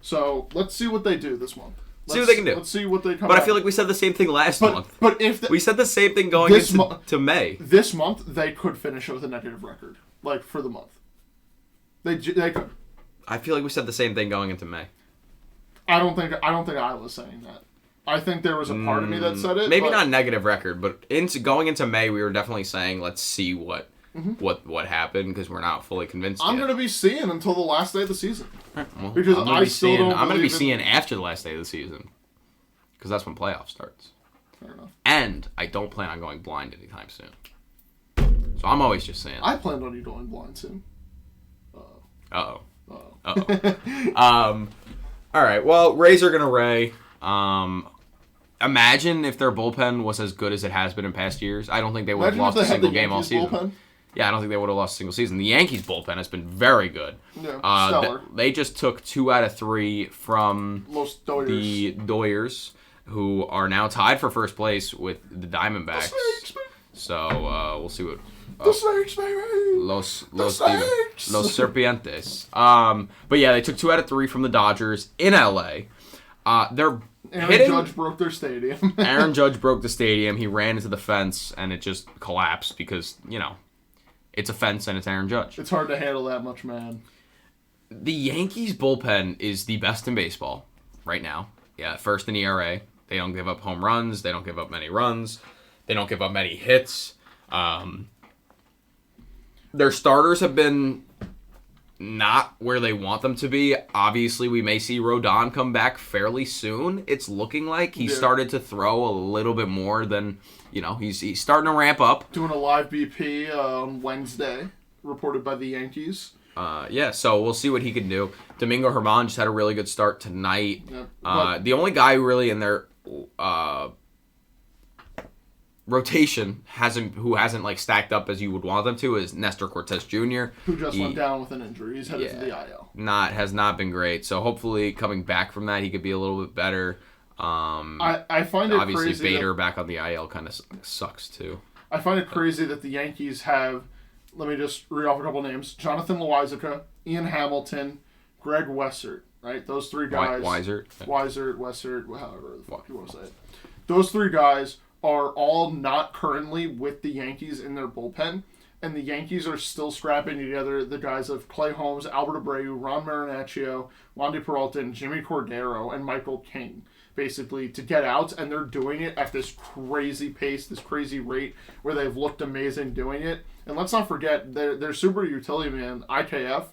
So, let's see what they do this month. See what they can do. Let's see what they come But out. I feel like we said the same thing last month. But if we said the same thing going into May. This month, they could finish with a negative record, like, for the month. They could. I feel like we said the same thing going into May. I don't think I was saying that. I think there was a part of me that said it. Maybe not negative record, but going into May, we were definitely saying, let's see what happened, because we're not fully convinced I'm yet. going to be seeing until the last day of the season. Well, because I'm going to be seeing after the last day of the season, because that's when playoff starts. Fair enough. And I don't plan on going blind anytime soon. So I'm always just saying. I planned on you going blind soon. Uh-oh. All right, well, Rays are going to Ray. Imagine if their bullpen was as good as it has been in past years. I don't think they would have lost a single game all season. Bullpen. Yeah, I don't think they would have lost a single season. The Yankees bullpen has been very good. Yeah, stellar. They just took 2 out of 3 from the Doyers, who are now tied for first place with the Diamondbacks. So we'll see what. The Snakes, baby! Los Serpientes. But yeah, they took 2 out of 3 from the Dodgers in LA. Aaron Judge broke their stadium. Aaron Judge broke the stadium. He ran into the fence, and it just collapsed because, it's a fence and it's Aaron Judge. It's hard to handle that much, man. The Yankees bullpen is the best in baseball right now. Yeah, first in ERA. They don't give up home runs. They don't give up many runs. They don't give up many hits. Their starters have been not where they want them to be. Obviously, we may see Rodon come back fairly soon. It's looking like he started to throw a little bit more than, he's starting to ramp up. Doing a live BP on Wednesday, reported by the Yankees. So we'll see what he can do. Domingo Germán just had a really good start tonight. Yep. The only guy who really in their rotation who hasn't like stacked up as you would want them to is Nestor Cortes Jr. Who just went down with an injury. He's headed to the IL. Has not been great. So hopefully coming back from that he could be a little bit better. I find it obviously crazy Bader back on the IL kind of sucks too. I find it crazy that the Yankees have, let me just read off a couple names: Jonathan Loáisiga, Ian Hamilton, Greg Wessert. Right, those 3 guys. Wessert, however the fuck you want to say it. Those 3 guys are all not currently with the Yankees in their bullpen, and the Yankees are still scrapping together the guys of Clay Holmes, Albert Abreu, Ron Marinaccio, Wandy Peralta, and Jimmy Cordero, and Michael King, basically, to get out, and they're doing it at this crazy pace, this crazy rate, where they've looked amazing doing it. And let's not forget, their super utility man, IKF,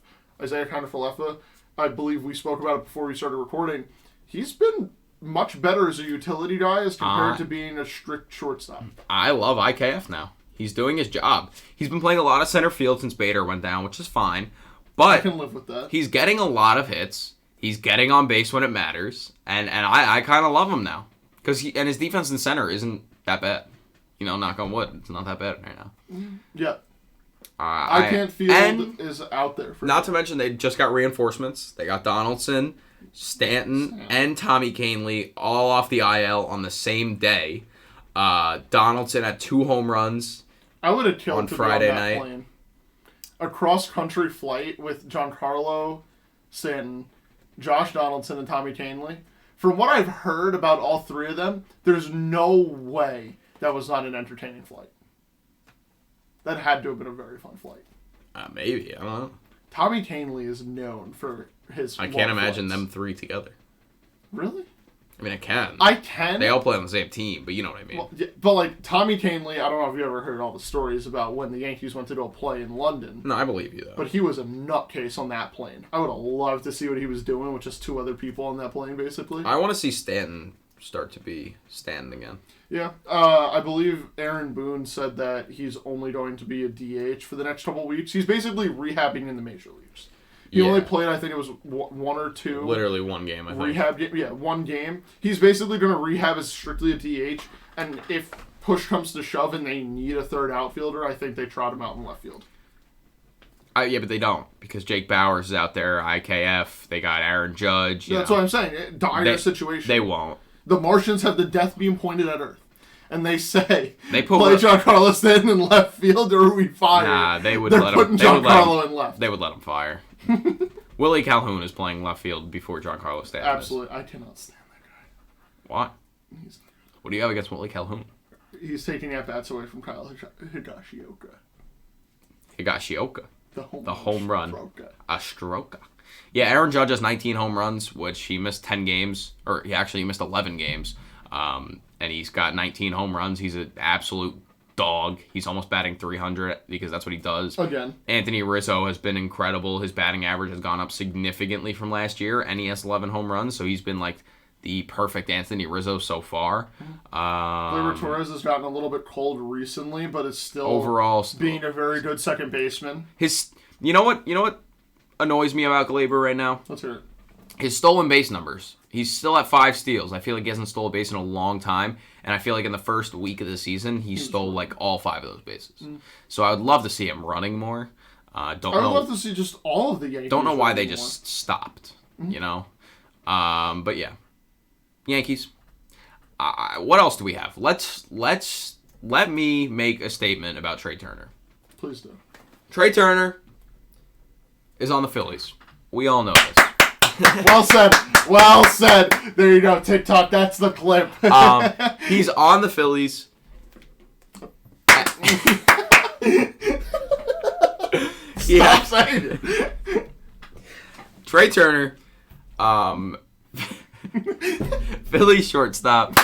Isaiah Kiner-Falefa, I believe we spoke about it before we started recording, he's been much better as a utility guy as compared to being a strict shortstop. I love IKF now. He's doing his job. He's been playing a lot of center field since Bader went down, which is fine. But I can live with that. He's getting a lot of hits. He's getting on base when it matters. And I kind of love him now. And his defense in center isn't that bad. Knock on wood. It's not that bad right now. Yeah. I can't feel is out there. Not to mention they just got reinforcements. They got Donaldson, Stanton, and Tommy Kahnle all off the IL on the same day. Donaldson had 2 home runs. I would have killed on to Friday be on that night. Plane. A cross-country flight with Giancarlo Stanton, Josh Donaldson, and Tommy Kahnle. From what I've heard about all 3 of them, there's no way that was not an entertaining flight. That had to have been a very fun flight. Maybe. I don't know. Tommy Kahnle is known for his I can't imagine flights. them 3 together. Really? I mean, I can. I can. They all play on the same team, but you know what I mean. Well, yeah, but Tommy Kahnle, I don't know if you ever heard all the stories about when the Yankees went to go play in London. No, I believe you, though. But he was a nutcase on that plane. I would have loved to see what he was doing with just 2 other people on that plane, basically. I want to see Stanton start to be Stanton again. Yeah. I believe Aaron Boone said that he's only going to be a DH for the next couple weeks. He's basically rehabbing in the major leagues. He only played, I think it was 1 or 2. Literally 1 game, I think. Rehab, 1 game. He's basically going to rehab as strictly a DH, and if push comes to shove and they need a third outfielder, I think they trot him out in left field. Yeah, but they don't, because Jake Bauers is out there, IKF, they got Aaron Judge. That's what I'm saying. Dire situation. They won't. The Martians have the death beam pointed at Earth. And they say, they play Giancarlo Stanton in left field or we fire. Nah, they would They're let putting him. Giancarlo in left. They would let him fire. Willie Calhoun is playing left field before Giancarlo Stanton. Absolutely. I cannot stand that guy. Why? What do you have against Willie Calhoun? He's taking at-bats away from Kyle Higashioka. Higashioka. The home run. Astroka. Yeah, Aaron Judge has 19 home runs, which he missed 10 games. Or he missed 11 games. And he's got 19 home runs. He's an absolute dog. He's almost batting 300 because that's what he does. Again. Anthony Rizzo has been incredible. His batting average has gone up significantly from last year, and he has 11 home runs, so he's been like the perfect Anthony Rizzo so far. Gleyber Torres has gotten a little bit cold recently, but is still overall being a very good second baseman. You know what annoys me about Gleyber right now? Let's hear it. His stolen base numbers. He's still at 5 steals. I feel like he hasn't stolen a base in a long time. And I feel like in the first week of the season, he stole like all 5 of those bases. So I would love to see him running more. I would love to see just all of the Yankees. Don't know why they just stopped, you know? But yeah. Yankees. What else do we have? Let me make a statement about Trey Turner. Please do. Trey Turner is on the Phillies. We all know this. Well said. Well said. There you go. TikTok. That's the clip. He's on the Phillies. Stop saying it. Trey Turner, Phillies shortstop.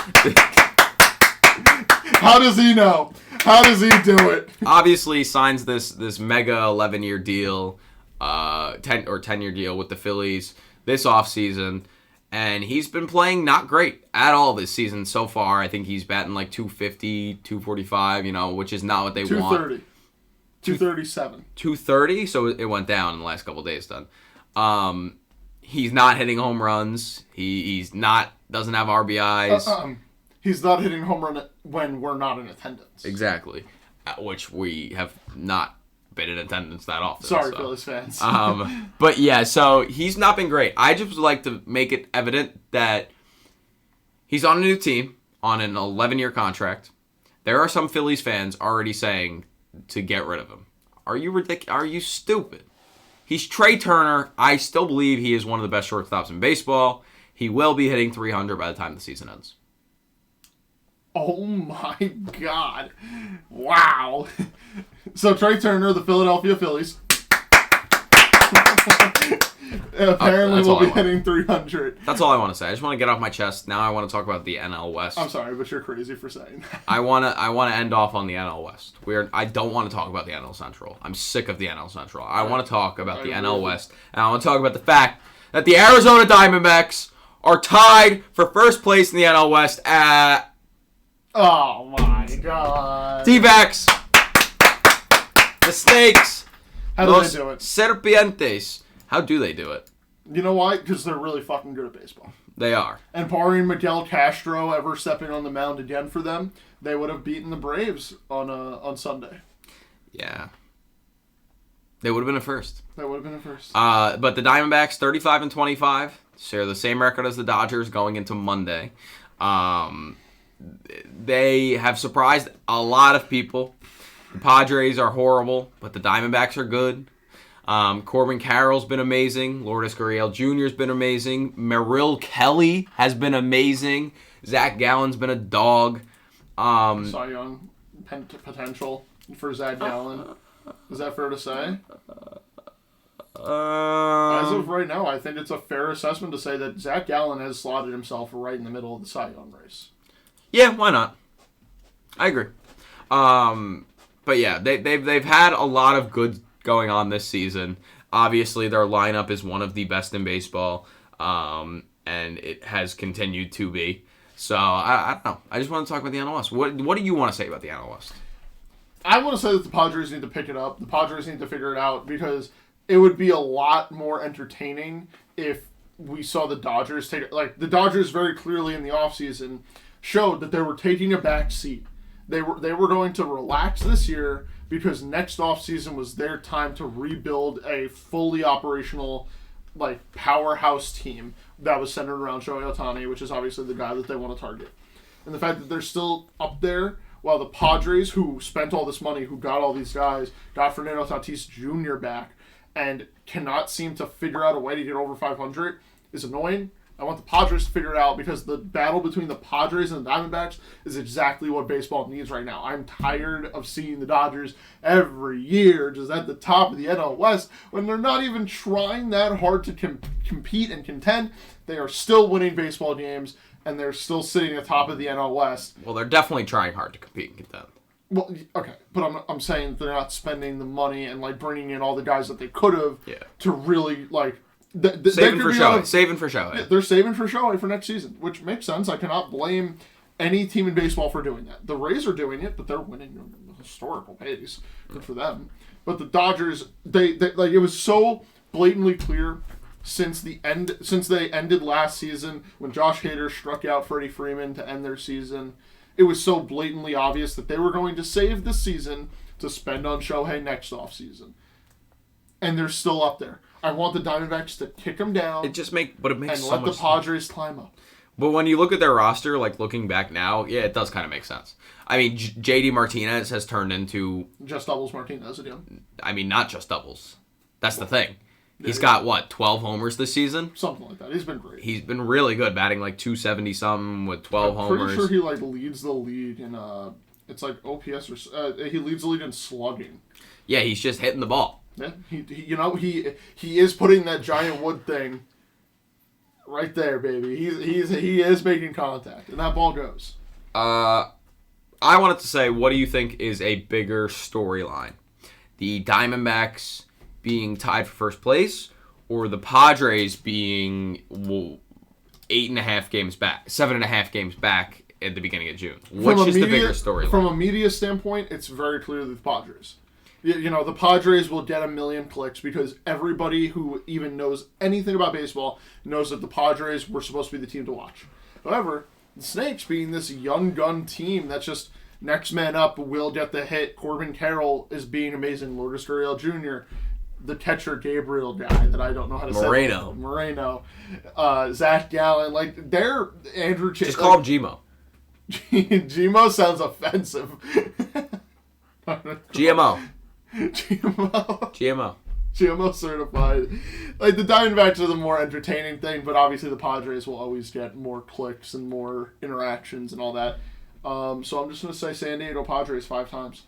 How does he know? How does he do it? Obviously signs this mega 11-year deal, 10-year deal with the Phillies this offseason, and he's been playing not great at all this season so far. I think he's batting like 250, 245, which is not what they 230. want. 237. 230, so it went down in the last couple of days then. He's not hitting home runs. He's not doesn't have RBIs. He's not hitting home run when we're not in attendance. Exactly, which we have not been in attendance that often. Sorry, Phillies fans. But yeah, so he's not been great. I just would like to make it evident that he's on a new team on an 11-year contract. There are some Phillies fans already saying to get rid of him. Are you ridiculous? Are you stupid? He's Trey Turner. I still believe he is one of the best shortstops in baseball. He will be hitting 300 by the time the season ends. Oh my God. Wow. So Trey Turner, the Philadelphia Phillies, apparently will be hitting 300. That's all I want to say. I just want to get off my chest. Now I want to talk about the NL West. I'm sorry, but you're crazy for saying that. I want to end off on the NL West. I don't want to talk about the NL Central. I'm sick of the NL Central. I want to talk about the NL West. And I want to talk about the fact that the Arizona Diamondbacks are tied for first place in the NL West at... Oh, my God. D-backs. The Snakes. How do they do it? Serpientes. How do they do it? You know why? Because they're really fucking good at baseball. They are. And barring Miguel Castro ever stepping on the mound again for them, they would have beaten the Braves on Sunday. Yeah. They would have been a first. But the Diamondbacks, 35-25, share the same record as the Dodgers going into Monday. They have surprised a lot of people. The Padres are horrible, but the Diamondbacks are good. Corbin Carroll's been amazing. Lourdes Gurriel Jr. has been amazing. Merrill Kelly has been amazing. Zach Gallen's been a dog. Cy Young potential for Zach Gallen. Is that fair to say? As of right now, I think it's a fair assessment to say that Zach Gallen has slotted himself right in the middle of the Cy Young race. Yeah, why not? I agree. But yeah, they've had a lot of good going on this season. Obviously, their lineup is one of the best in baseball, and it has continued to be. So, I don't know. I just want to talk about the NL West. What do you want to say about the NL West? I want to say that the Padres need to pick it up. The Padres need to figure it out because it would be a lot more entertaining if we saw the Dodgers take it. Like, the Dodgers very clearly in the offseason showed that they were taking a back seat. They were going to relax this year because next offseason was their time to rebuild a fully operational, like, powerhouse team that was centered around Shohei Ohtani, which is obviously the guy that they want to target. And the fact that they're still up there, while the Padres, who spent all this money, who got all these guys, got Fernando Tatis Jr. back, and cannot seem to figure out a way to get over 500, is annoying. I want the Padres to figure it out because the battle between the Padres and the Diamondbacks is exactly what baseball needs right now. I'm tired of seeing the Dodgers every year just at the top of the NL West when they're not even trying that hard to compete and contend. They are still winning baseball games, and they're still sitting atop of the NL West. Well, they're definitely trying hard to compete and contend. Well, okay, but I'm saying they're not spending the money and, like, bringing in all the guys that they could have to really, like... Saving for Shohei. Yeah, they're saving for Shohei for next season, which makes sense. I cannot blame any team in baseball for doing that. The Rays are doing it, but they're winning at a historical pace. Good for them. But the Dodgers, they like, it was so blatantly clear since they ended last season when Josh Hader struck out Freddie Freeman to end their season. It was so blatantly obvious that they were going to save this season to spend on Shohei next offseason. And they're still up there. I want the Diamondbacks to kick them down. It makes and so let much the Padres climb up. But when you look at their roster, like looking back now, yeah, it does kind of make sense. I mean, JD Martinez has turned into just doubles Martinez again. I mean, not just doubles. That's the thing. He's got, 12 homers this season? Something like that. He's been great. He's been really good, batting like 270-something with 12 homers. I'm pretty sure he leads the league in, it's like OPS, or he leads the league in slugging. Yeah, he's just hitting the ball. Yeah, he is putting that giant wood thing right there, baby. He is making contact, and that ball goes. I wanted to say, what do you think is a bigger storyline? The Diamondbacks being tied for first place, or the Padres being 7.5 games back at the beginning of June? Which is the bigger storyline? From a media standpoint, it's very clear that the Padres. You know, the Padres will get 1 million clicks because everybody who even knows anything about baseball knows that the Padres were supposed to be the team to watch. However, the Snakes, being this young gun team that's just next man up, will get the hit. Corbin Carroll is being amazing. Lourdes Gurriel Jr., the catcher Gabriel guy that I don't know how to say. Moreno. Zach Gallen. Like, they're Andrew Chase. Just call him Gmo. Gmo sounds offensive. GMO certified. Like, the Diamondbacks are the more entertaining thing, but obviously the Padres will always get more clicks and more interactions and all that. So I'm just going to say San Diego Padres 5 times.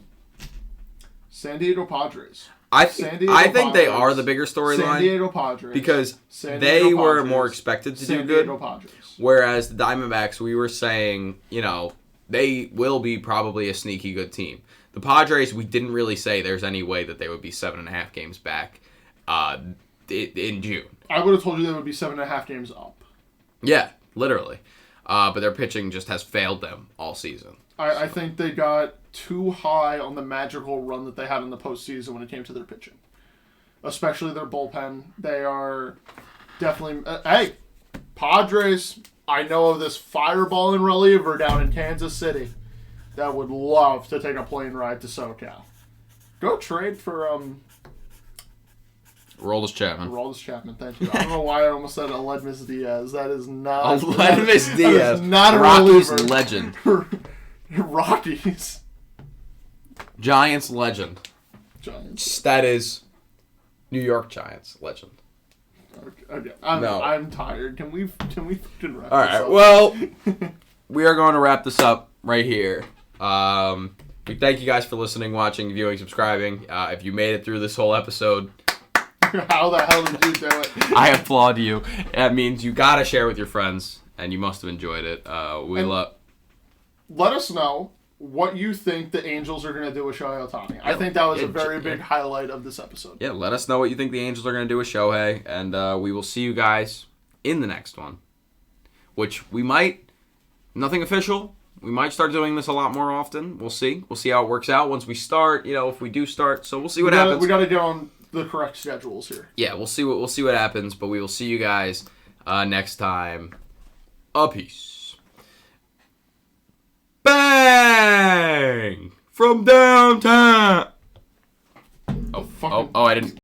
San Diego Padres. I think they are the bigger storyline. San Diego Padres. Because they were more expected to do good. Whereas the Diamondbacks, we were saying, they will be probably a sneaky good team. The Padres, we didn't really say there's any way that they would be 7.5 games back in June. I would have told you they would be 7.5 games up. Yeah, literally. But their pitching just has failed them all season. I think they got too high on the magical run that they had in the postseason when it came to their pitching. Especially their bullpen. They are definitely... hey, Padres, I know of this fireballing reliever down in Kansas City that would love to take a plane ride to SoCal. Go trade for... Aroldis Chapman, thank you. I don't know why I almost said Aledmys Diaz. That is not... Aledmys Diaz. That is not a Rockies reliever. legend. Rockies. Giants legend. Giants. That is New York Giants legend. Okay. I'm tired. Can we fucking wrap All this right. up? Well, we are going to wrap this up right here. We thank you guys for listening, watching, viewing, subscribing. If you made it through this whole episode, how the hell did you do it? I applaud you. That means you gotta share with your friends, and you must have enjoyed it. Let us know what you think the Angels are going to do with Shohei Ohtani. I think that was a very big highlight of this episode. Yeah, let us know what you think the Angels are going to do with Shohei, and we will see you guys in the next one, which we might, nothing official, we might start doing this a lot more often. We'll see. We'll see how it works out once we start, if we do start, so we'll see what happens. We got to get on the correct schedules here. Yeah, we'll see what happens, but we will see you guys next time. A peace. Bang! From downtown! Oh, I didn't...